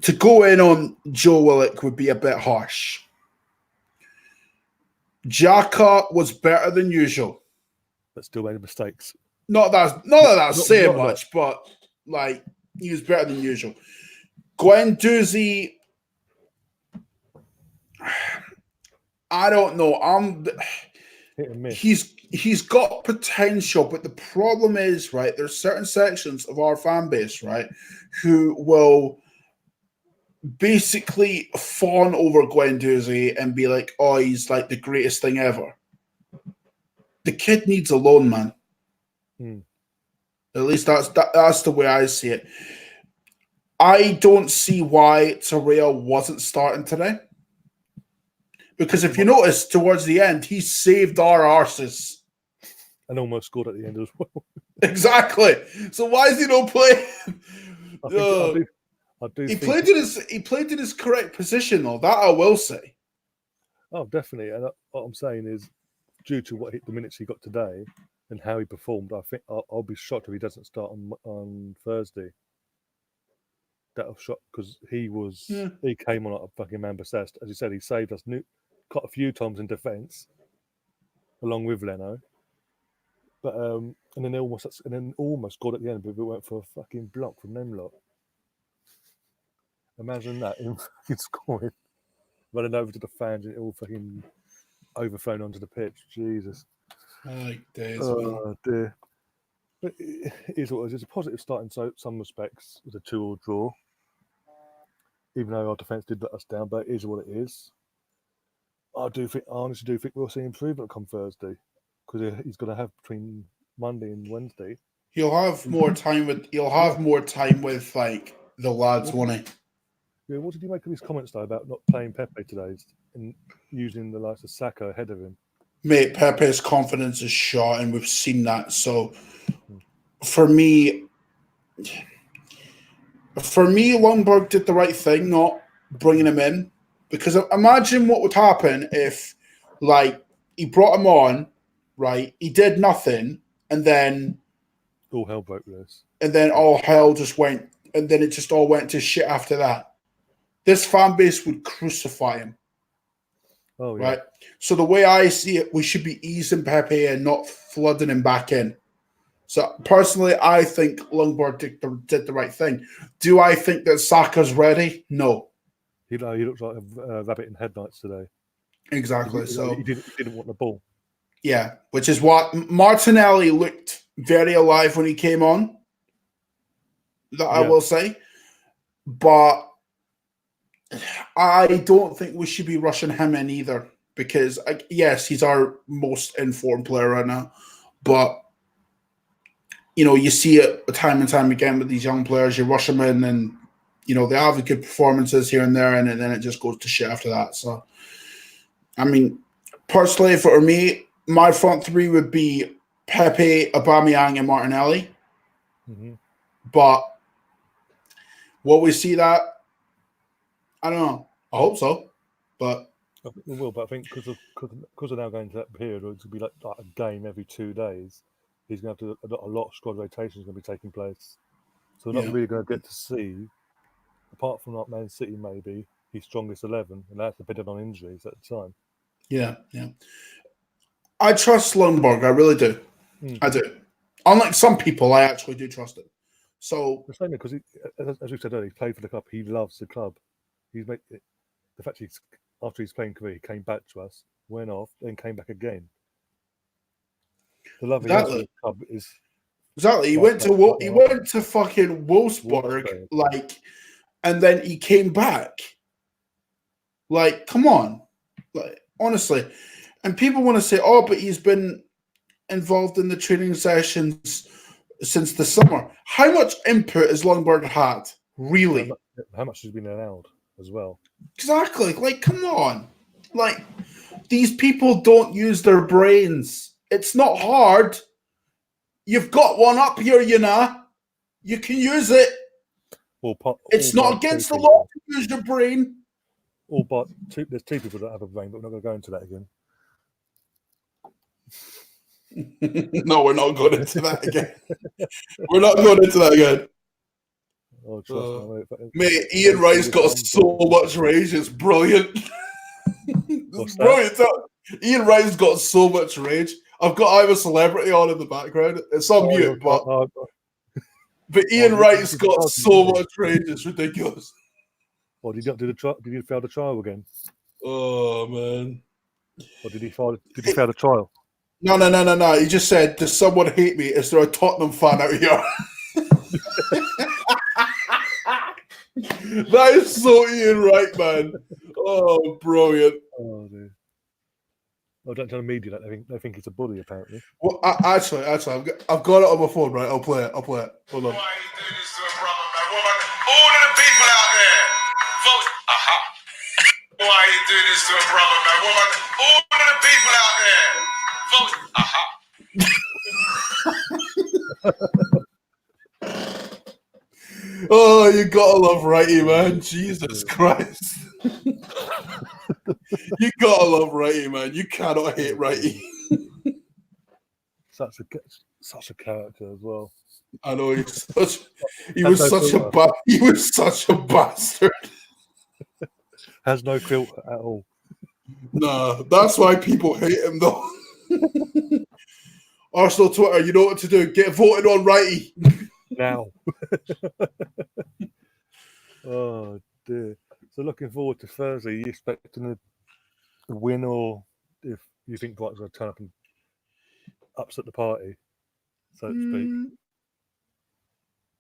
to go in on Joe Willock would be a bit harsh. Xhaka was better than usual. But still made mistakes. Not that that's saying much, but like he was better than usual. Guendouzi, I don't know. Hit and miss. He's got potential, but the problem is, right, there's certain sections of our fan base, right, who will basically fawn over Guendouzi and be like, oh, he's like the greatest thing ever. The kid needs a loan, man. At least that's the way I see it. I don't see why Torreira wasn't starting today. Because if you notice, towards the end, he saved our arses. And almost scored at the end as well. Exactly. So why is he not playing? I do. He played in his correct position, though. That I will say. Oh, definitely. And what I'm saying is, due to the minutes he got today and how he performed, I think I'll be shocked if he doesn't start on Thursday. That'll shock because he came on like a fucking man possessed. As you said, he saved us quite a few times in defence, along with Leno. But and then almost scored at the end, but it went for a fucking block from them lot. Imagine that, him fucking scoring, running over to the fans and it all fucking overthrown onto the pitch. Jesus. Oh dear. But it is what it is. It's a positive start in some respects. It was a 2-2 draw. Even though our defence did let us down, but it is what it is. I honestly do think we'll see improvement come Thursday. Because he's going to have between Monday and Wednesday. He'll have more time with like the lads, won't he? Yeah, what did you make of his comments though about not playing Pepe today and using the likes of Saka ahead of him? Mate, Pepe's confidence is shot, and we've seen that. So, for me, Lundberg did the right thing, not bringing him in, because imagine what would happen if, like, he brought him on, right? He did nothing, and then all hell broke loose, and then all hell just went, and then it just all went to shit after that. This fan base would crucify him. Oh, yeah. Right. So the way I see it, we should be easing Pepe and not flooding him back in. So personally, I think Lundberg did the right thing. Do I think that Saka's ready? No. He looks like a rabbit in headlights today. Exactly. He didn't want the ball. Yeah, which is what Martinelli looked very alive when he came on. That I will say. But I don't think we should be rushing him in either, because yes, he's our most informed player right now, but you see it time and time again with these young players. You rush them in, and they have good performances here and there, and then it just goes to shit after that. So, I mean, personally, for me, my front three would be Pepe, Aubameyang, and Martinelli. Mm-hmm. But will we see that? I don't know. I hope so, but I think we will. But I think because we're now going to that period, where it's going to be like a game every 2 days. He's going to have a lot of squad rotations going to be taking place. So we're not really going to get to see, apart from like Man City maybe, his strongest 11, and that's dependent on injuries at the time. Yeah. I trust Lundberg. I really do. I do. Unlike some people, I actually do trust him. So the same because, as we said earlier, he played for the club. He loves the club. The fact after his playing career, he came back to us, went off, then came back again. The love he has for the club is exactly. He went to fucking Wolfsburg, and then he came back. Like, come on, like honestly. And people want to say, "Oh, but he's been involved in the training sessions since the summer." How much input has Lundberg had? Really? How much has been allowed as well? Exactly. Like, come on. Like, these people don't use their brains. It's not hard. You've got one up here, You can use it. It's not against the law to use your brain. There's 2 people that have a brain, but we're not going to go into that again. No, we're not going into that again. We're not going into that again. Oh, trust me, mate, Ian Wright's got so much rage. It's brilliant. It's brilliant. Ian Wright's got so much rage. I've got I'm a Celebrity on in the background. It's on mute, but Ian Wright's got so much rage. It's ridiculous. Well, did you not do the trial? Did you fail the trial again? Oh man! Or did he fail the trial? No. He just said, "Does someone hate me? Is there a Tottenham fan out here?" That is so Ian Wright, man. Oh, brilliant. Oh, dude. Well, don't tell the media that they think it's a bully, apparently. Well, actually, I've got it on my phone, right? I'll play it. Hold on. Why are you doing this to a brother, man? What about all of the people out there? Vote. Why are you doing this to a brother, man? What about all of the people out there? Vote. Oh, you gotta love righty, man. Jesus Christ. You gotta love righty, man. You cannot hate righty. Such a character as well. I know he Has was no such filter. he was such a bastard. Has no filter at all. Nah, that's why people hate him though. Arsenal Twitter, you know what to do. Get voted on righty. Now. Oh dear. So looking forward to Thursday. Are you expecting a win, or if you think Brighton's going to turn up and upset the party, so to speak?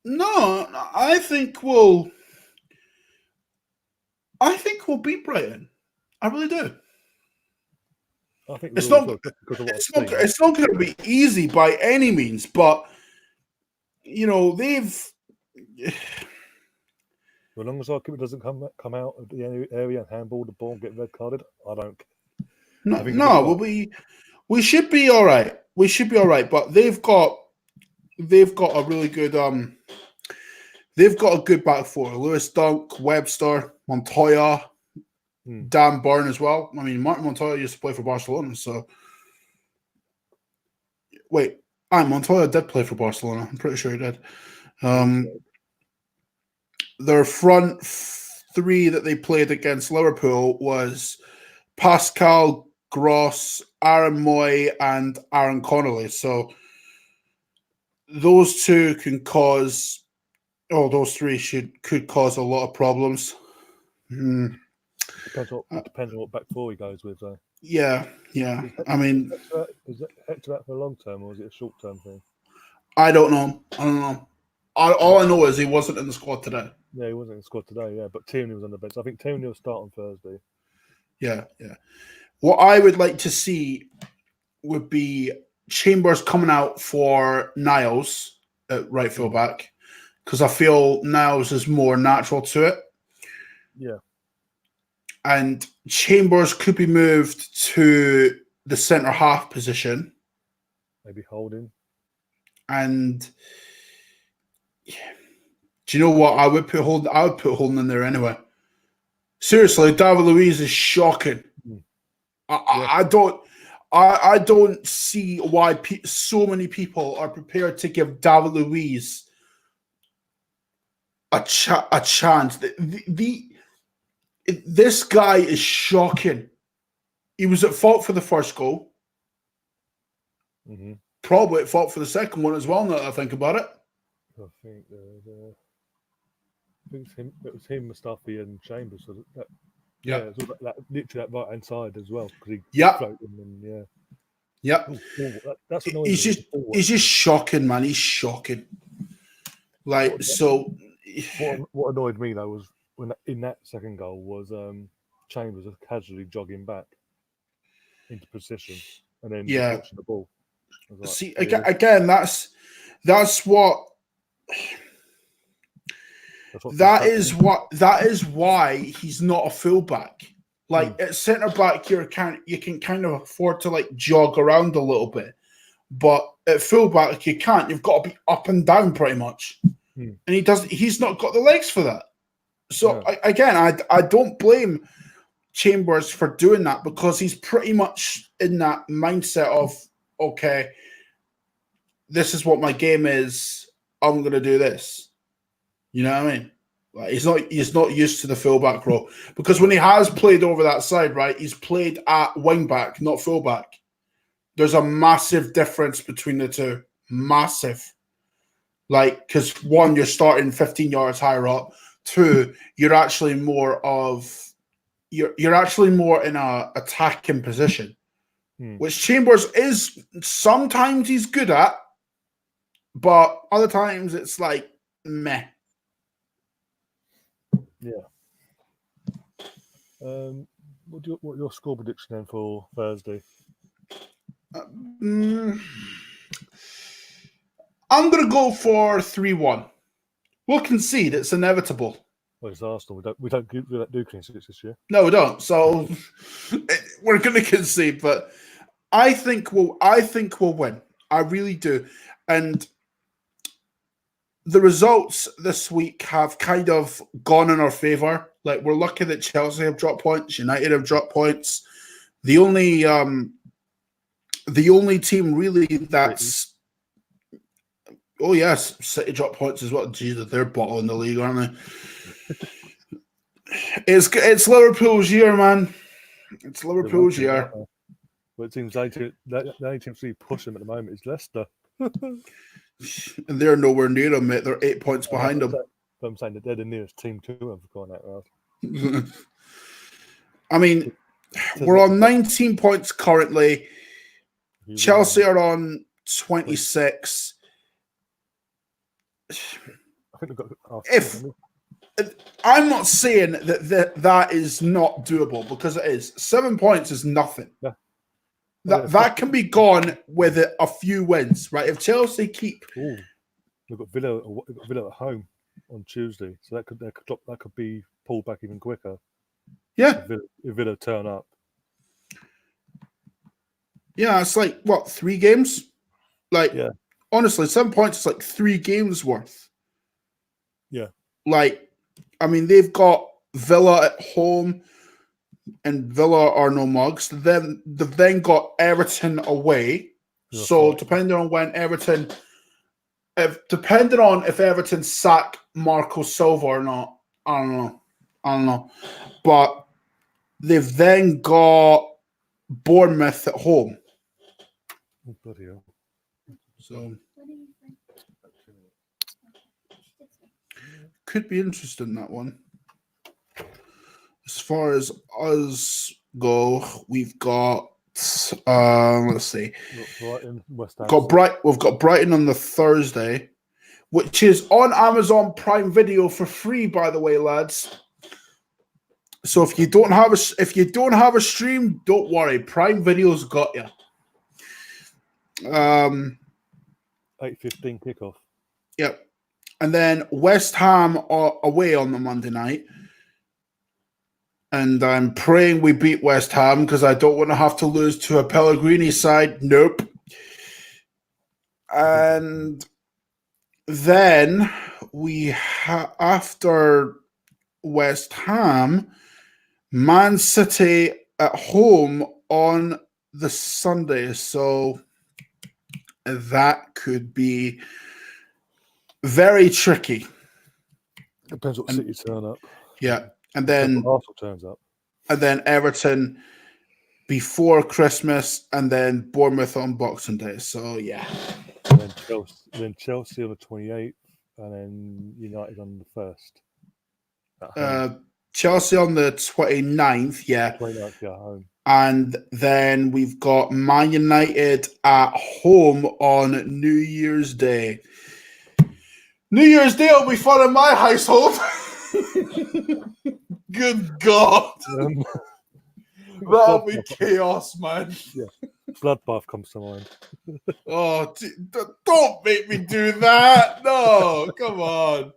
No, I think we'll beat Brighton. I really do. I think It's we will not. as well, just because of what It's I've not. seen. It's not going to be easy by any means, but you know they've. As long as our keeper doesn't come out of the area and handball the ball and get red carded, I don't care. No, we should be all right. We should be all right, but they've got a really good they've got a good back four. Lewis Dunk, Webster, Montoya, Dan Burn as well. I mean, Martin Montoya used to play for Barcelona, so wait, Montoya did play for Barcelona. I'm pretty sure he did. Their front three that they played against Liverpool was Pascal Gross, Aaron Moy, and Aaron Connolly. So those two can cause. Oh, those three could cause a lot of problems. Depends on what back four he goes with, though. Yeah. I mean, is Hector out for a long term, or is it a short term thing? I don't know. All I know is he wasn't in the squad today. Yeah, he wasn't in the squad today. Yeah, but Tierney was on the bench. I think Tierney will start on Thursday. Yeah. What I would like to see would be Chambers coming out for Niles at right field back, because I feel Niles is more natural to it. Yeah. And Chambers could be moved to the centre half position. Maybe Holding. And do you know what? I would put Holding in there anyway. Seriously, David Luiz is shocking. I don't see why so many people are prepared to give David Luiz a chance. This guy is shocking. He was at fault for the first goal. Probably at fault for the second one as well, now that I think about it. I think it was him, Mustafi, and Chambers. So it was all literally that right hand side as well, because he floated and that's annoying. He's just shocking, man. He's shocking. Like What annoyed me though was when in that second goal was Chambers was casually jogging back into position and then watching the ball. Like, see, again, that's what. That is why he's not a fullback. Like at centre back, you can kind of afford to like jog around a little bit, but at fullback you can't. You've got to be up and down pretty much, and he's not got the legs for that. So I don't blame Chambers for doing that, because he's pretty much in that mindset of, okay, this is what my game is. I'm going to do this. You know what I mean? Like he's not used to the fullback role, because when he has played over that side, right, he's played at wing back, not fullback. There's a massive difference between the two. Massive. Like, because one, you're starting 15 yards higher up. Two, you're actually more in a attacking position, which Chambers is sometimes he's good at, but other times it's like meh. Yeah. What your score prediction then for Thursday? I'm going to go for 3-1. We'll concede. It's inevitable. Well, it's Arsenal. We don't do clean sheets this year. No, we don't. So we're going to concede, but I think we'll win. I really do. And the results this week have kind of gone in our favour. Like, we're lucky that Chelsea have dropped points, United have dropped points. The only team really that's oh yes, City dropped points as well. Jesus, they're bottling the league, aren't they? It's Liverpool's year, man. It's Liverpool's year. But it seems like the only team to push them at the moment is Leicester. And they're nowhere near them, mate. They're 8 points behind them. But I'm saying that they're the nearest team to them for crying out loud. I mean, we're on 19 points currently. Chelsea are on 26. I think they've got. I'm not saying that is not doable, because it is. 7 points is nothing. Yeah. That can be gone with a few wins, right? If Chelsea keep, they've got Villa at home on Tuesday, so that could be pulled back even quicker. Yeah, if Villa turn up. Yeah, it's like what, 3 games? Like, yeah. Honestly, 7 points is like 3 games worth. Yeah. Like, I mean, they've got Villa at home, and Villa are no mugs. They've then got Everton away. Yeah, so depending on when Everton, depending on if Everton sack Marco Silva or not, I don't know. But they've then got Bournemouth at home. Oh, bloody hell. So could be interesting, that one. As far as us go, we've got let's see. Brighton, West Ham. We've got Brighton on the Thursday, which is on Amazon Prime Video for free, by the way, lads. So if you don't have a stream, don't worry. Prime Video's got you. 8:15 kickoff. Yep. And then West Ham are away on the Monday night. And I'm praying we beat West Ham, because I don't want to have to lose to a Pellegrini side. Nope. And then we after West Ham, Man City at home on the Sunday. So that could be very tricky. Depends what City turn up. Yeah. And then Arsenal turns up. And then Everton before Christmas, and then Bournemouth on Boxing Day. So yeah. And then Chelsea on the 28th, and then United on the 1st. Chelsea on the 29th, yeah. 29th, yeah, home. And then we've got Man United at home on New Year's Day. New Year's Day will be fun in my household. Good God. That'll be chaos, man. Yeah. Bloodbath comes to mind. Oh, don't make me do that. No, come on.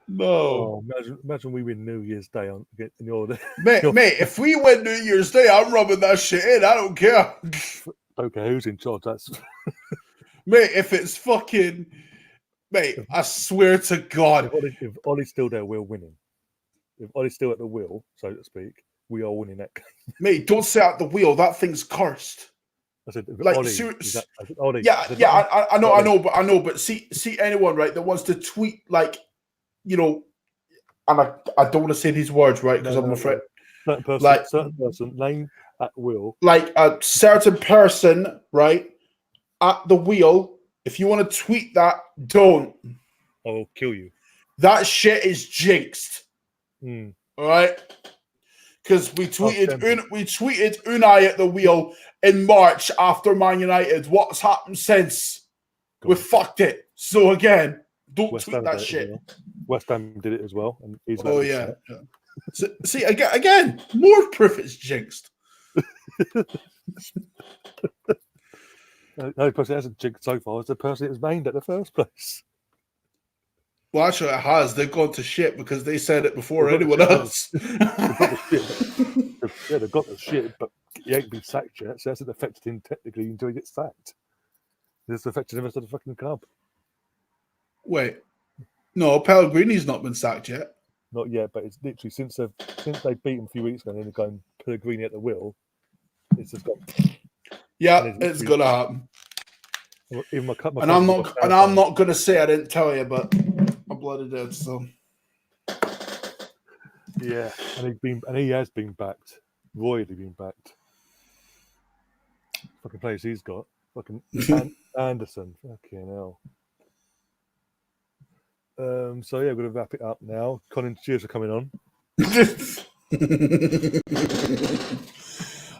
No. Oh, imagine we win New Year's Day in your mate, if we win New Year's Day, I'm rubbing that shit in. I don't care. Don't care who's in charge. That's mate, if it's fucking mate, I swear to God. If Ollie's still there, we're winning. If Ollie's still at the wheel, so to speak, we are winning that game. Mate, don't sit at the wheel. That thing's cursed. I said, like, Ollie, yeah, I know, but see anyone, right, that wants to tweet, like, and I don't want to say these words, right, because I'm afraid. Certain person, name at will. Like a certain person, right, at the wheel. If you want to tweet that, don't. I will kill you. That shit is jinxed. Mm. All right. Because we tweeted Unai at the wheel in March after Man United. What's happened since? We fucked it. So again, don't West tweet Ham that shit. Well. West Ham did it as well. And he's yeah. So, see, again, more proof it's jinxed. The only person that hasn't jinxed so far is the person it was named at the first place. Well, actually, it has. They've gone to shit because they said it before anyone else. They've got the shit, but he ain't been sacked yet, so it hasn't affected him technically until he gets sacked. It's affected the rest of the fucking club. Wait. No, Pellegrini's not been sacked yet. Not yet, but it's literally since they beat him a few weeks ago and then they're going Pellegrini at the wheel. It's just gone. Yeah, it's gonna happen. Even my and I'm not gonna say I didn't tell you, but I'm bloody dead. So yeah, and he has been backed, royally been backed. Fucking players he's got, fucking Anderson, fucking hell. So yeah, we're gonna wrap it up now. Colin, cheers for coming on.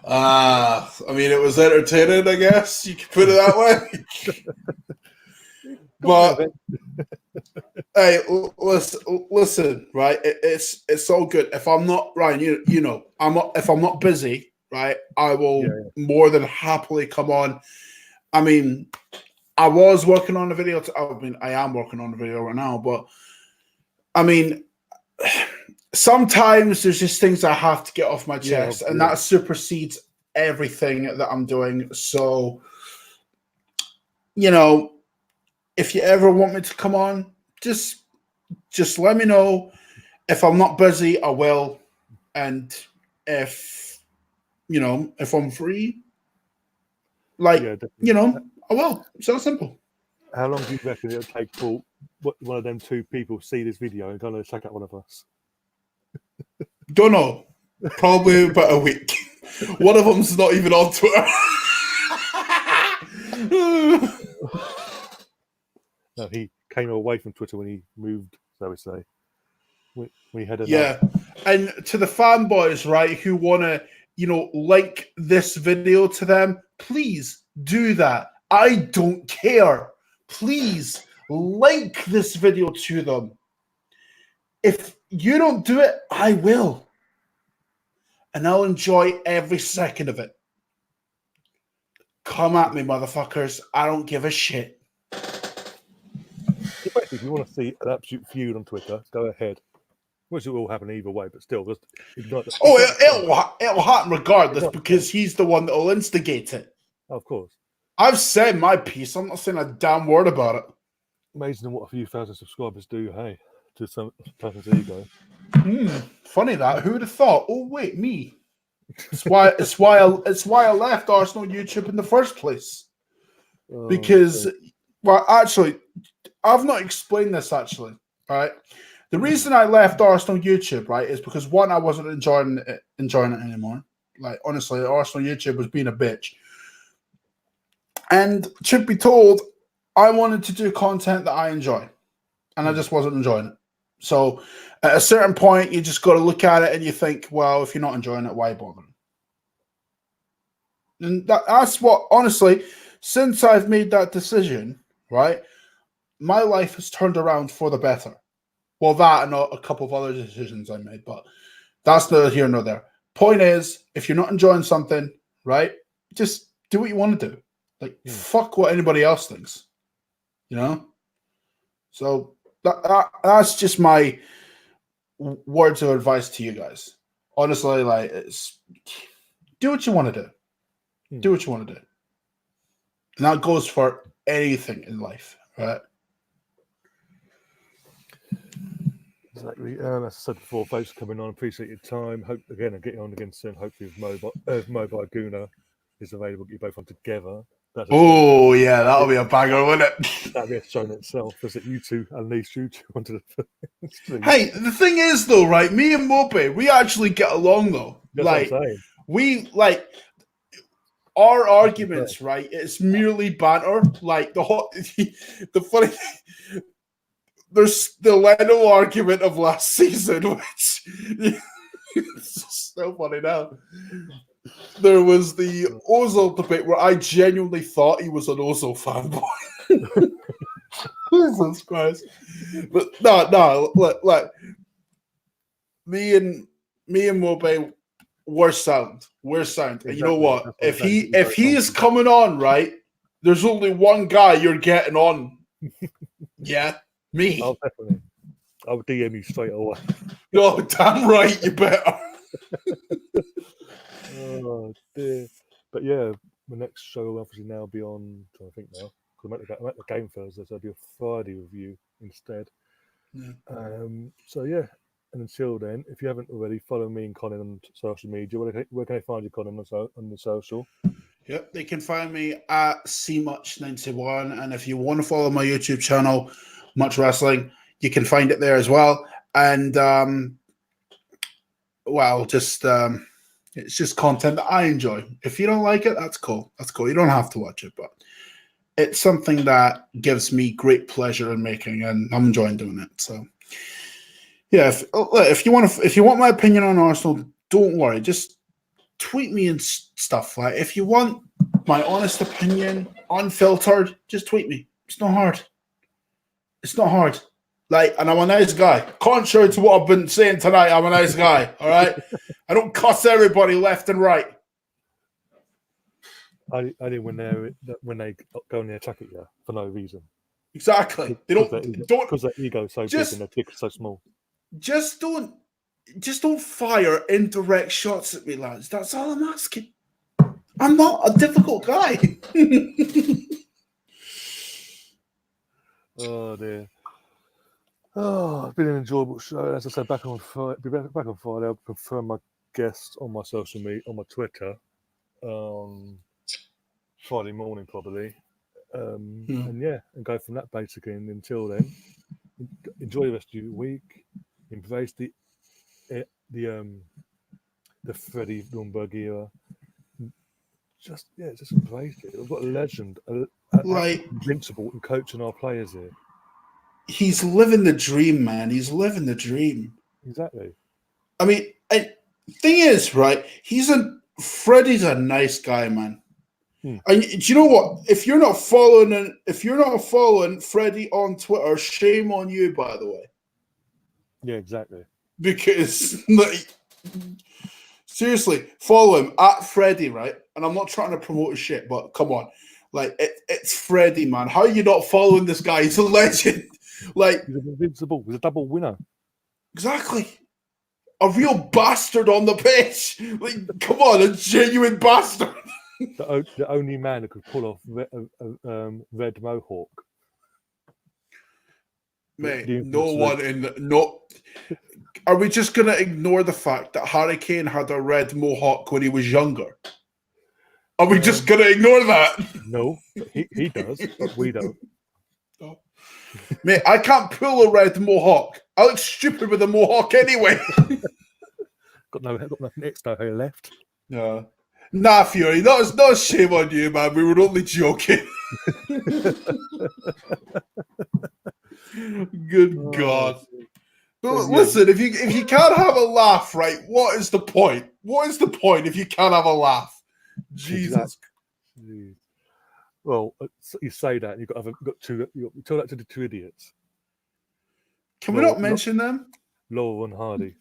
I mean, it was entertaining, I guess you could put it that way. But hey, listen, right? It's all good. If I'm not Ryan, you know, if I'm not busy, right, I will more than happily come on. I mean, I was working on a video. I am working on a video right now, but I mean, sometimes there's just things I have to get off my chest, and that supersedes everything that I'm doing. So, you know, if you ever want me to come on, just let me know. If I'm not busy, I will. And if I'm free, you know, I will. It's so simple. How long do you reckon it'll take for one of them two people see this video and go to check out one of us? Don't know. Probably about a week. One of them's not even on Twitter. No, he came away from Twitter when he moved, so we say. We had and to the fanboys, right, who want to, you know, like this video to them, please do that. I don't care. Please like this video to them. If you don't do it, I will. And I'll enjoy every second of it. Come at me, motherfuckers. I don't give a shit. If you want to see an absolute feud on Twitter, go ahead. Which it will happen either way, but still, just ignite the... it'll happen regardless because he's the one that will instigate it. Of course. I've said my piece. I'm not saying a damn word about it. Amazing what a few thousand subscribers do, hey, to some person's ego. Funny that. Who would have thought? Oh wait, me. It's why I left Arsenal YouTube in the first place. Because well, actually, I've not explained this actually, right? The reason I left Arsenal YouTube, right, is because one, I wasn't enjoying it anymore. Like honestly, Arsenal YouTube was being a bitch. And truth be told, I wanted to do content that I enjoy, and I just wasn't enjoying it. So at a certain point, you just got to look at it and you think, well, if you're not enjoying it, why bother? And that's what, honestly, since I've made that decision, right, my life has turned around for the better. Well, that and a couple of other decisions I made, but that's neither here nor there. Point is, if you're not enjoying something, right, just do what you want to do. Like, fuck what anybody else thinks, you know? So that's just my words of advice to you guys. Honestly, like, do what you want to do. Do what you want to do. And that goes for anything in life, right? Exactly. As I said before, folks coming on, appreciate your time. Hope again, I'll get you on again soon. Hopefully, with Mobile Guna is available. Get you both on together. Oh yeah, that'll be a banger, wouldn't it? That'll be a show in itself. Is it you two unleashed you two onto the street? Hey, the thing is though, right? Me and Mope, we actually get along though. That's like what I'm saying. we like our arguments, right? It's merely banter. Like the funny thing, there's the Leno argument of last season, which it's so funny now. There was the Ozil debate where I genuinely thought he was an Ozil fanboy. Jesus Christ! But no, like me and Mobe, we're sound. We're sound. Exactly. And you know what? If he is coming on, right, there's only one guy you're getting on. Yeah, me. Oh, definitely. I'll DM you straight away. No, damn right, you better. Oh dear. But yeah, the next show will obviously now be on, I'm trying to think now, I'm at the game Thursday, so I'll do a Friday review instead. Yeah. So yeah, and until then, if you haven't already, follow me and Colin on social media. Where can I find you, Colin, on the social? Yep, they can find me at cmuch91, and if you want to follow my YouTube channel, Much Wrestling, you can find it there as well. And it's just content that I enjoy. If you don't like it, that's cool. That's cool. You don't have to watch it, but it's something that gives me great pleasure in making, and I'm enjoying doing it. So, yeah, if you want my opinion on Arsenal, don't worry. Just tweet me and stuff. Like, if you want my honest opinion, unfiltered, just tweet me. It's not hard. It's not hard. Like, and I'm a nice guy. Contrary to what I've been saying tonight, I'm a nice guy. All right, I don't cuss everybody left and right. I didn't when they go and attack at you for no reason. Exactly. They don't because their ego's so big and their dick is so small. Just don't fire indirect shots at me, lads. That's all I'm asking. I'm not a difficult guy. Oh dear. Oh, it's been an enjoyable show. As I said, back on Friday. I'll confirm my guests on my social media, on my Twitter, Friday morning probably. And yeah, and go from that basically. And until then, enjoy the rest of your week. Embrace the Freddie Lundberg era. Just embrace it. We've got a legend, invincible, and coaching our players here. He's living the dream, man. He's living the dream. Exactly. I mean, thing is, right? Freddie's a nice guy, man. And do you know what? If you're not following Freddie on Twitter, shame on you, by the way. Yeah, exactly. Because, like, seriously, follow him at Freddie, right? And I'm not trying to promote his shit, but come on. Like, it's Freddie, man. How are you not following this guy? He's a legend. Like, he's invincible. He's a double winner. Exactly. A real bastard on the pitch. Like, come on, a genuine bastard. The only man who could pull off red mohawk. Mate, Are we just going to ignore the fact that Harry Kane had a red mohawk when he was younger? Are we just going to ignore that? No, he does, but we don't. No. Mate, I can't pull a red mohawk. I look stupid with a mohawk anyway. got nothing extra hair left. No. Nah, Fury, not a shame on you, man. We were only joking. Good God. But listen, if you can't have a laugh, right, what is the point? What is the point if you can't have a laugh? Jesus. Exactly. Well, you say that, and you've got two. You tell that to the two idiots. Can we not mention them? Laurel and Hardy.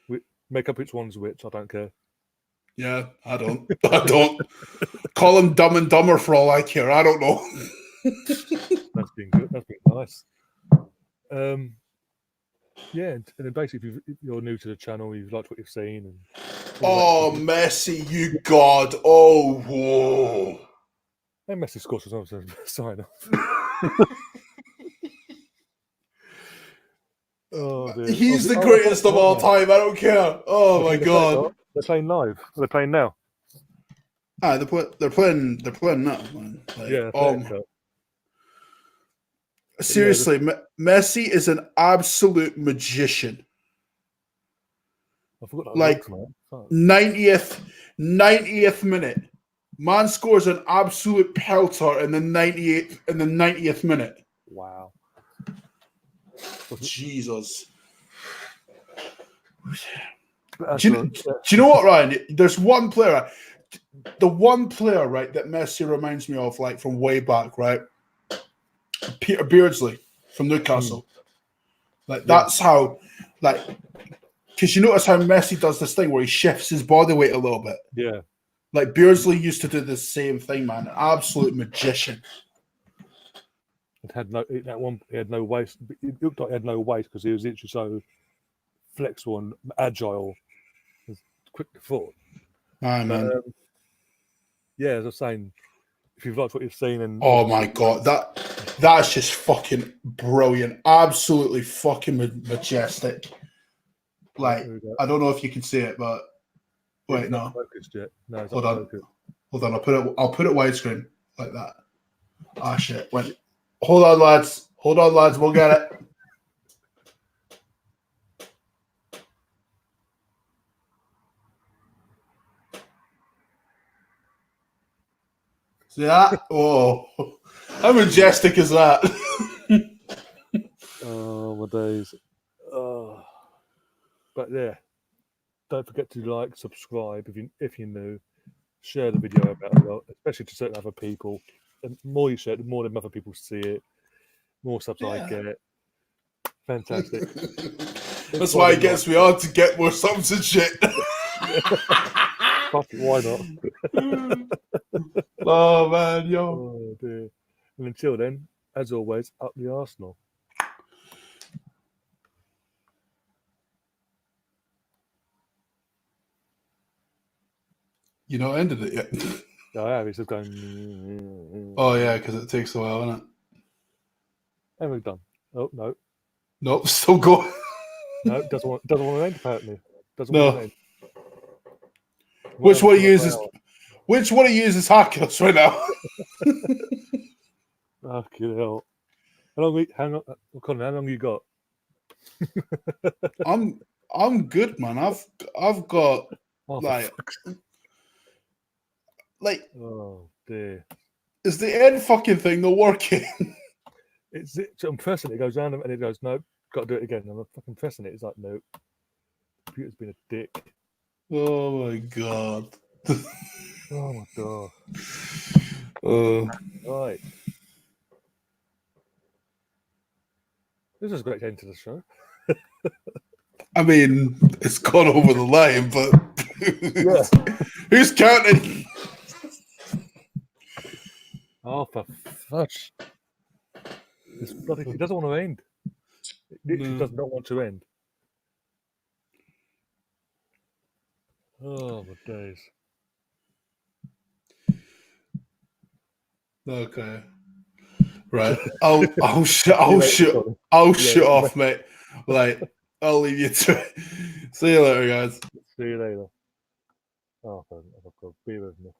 We make up which one's which. I don't care. Yeah, I don't. Call them Dumb and Dumber for all I care. I don't know. That's been good. That's been nice. Yeah, and then basically, if you're new to the channel, you've liked what you've seen. And Messi, you god! Oh, whoa! And Messi scores was obviously a sign off. Oh, dear. He's the greatest of all time. I don't care. Oh my god! They're playing live. They're playing now. They're playing now, man. Like, yeah. Seriously, Messi is an absolute magician. I forgot that. Like 90th minute, man scores an absolute pelter in the 90th minute. Wow. Jesus. Do you know what, Ryan? There's one player, right, that Messi reminds me of, like, from way back, right? Peter Beardsley from Newcastle. Like, that's how, like, because you notice how Messi does this thing where he shifts his body weight a little bit. Yeah. Like, Beardsley used to do the same thing, man. An absolute magician. He had no waist. It looked like he had no waist because he was literally so flexible and agile, and quick to foot. Aye, man. Yeah, as I was saying, if you've liked what you've seen, and Oh my god, that's just fucking brilliant. Absolutely fucking majestic. Like, There we go. I don't know if you can see it, but wait, It's not no. focused yet. No, it's Hold not on. focused. Hold on, I'll put it widescreen like that. Ah shit. Wait. Hold on, lads. We'll get it. See that? Oh, how majestic is that? Oh my days. Oh. But yeah, don't forget to like, subscribe if you're new. Share the video about it, especially to certain other people. And the more you share it, the more the other people see it. More subs I Yeah. get. Fantastic. That's why it gets me hard to get more subs and shit. Fuck it, why not? Oh man, yo. Oh dear. And until then, as always, up the Arsenal. You not ended it yet. I have. It's just going. Oh yeah, because it takes a while, innit? And we're done. Oh no, Nope, still going. no, doesn't want to end apparently. Doesn't No. want to end. Which Well, one of you is hacking us right now? Fucking hell. Hang on, Colin, how long you got? I'm good, man. I've got Oh, like oh dear. is the end fucking thing not working? So I'm pressing it, it goes round and it goes, nope, got to do it again. And I'm fucking pressing it, it's like, nope. Computer's been a dick. Oh my god. Oh my god. Right. This is a great end to the show. I mean, it's gone over the line, but who's counting? Oh, for fudge. This bloody it doesn't want to end. It literally does not want to end. Oh my days. Okay. Right. I'll shut off, mate. Like, I'll leave you to it. See you later, guys. See you later. Oh, I've got a beer with me.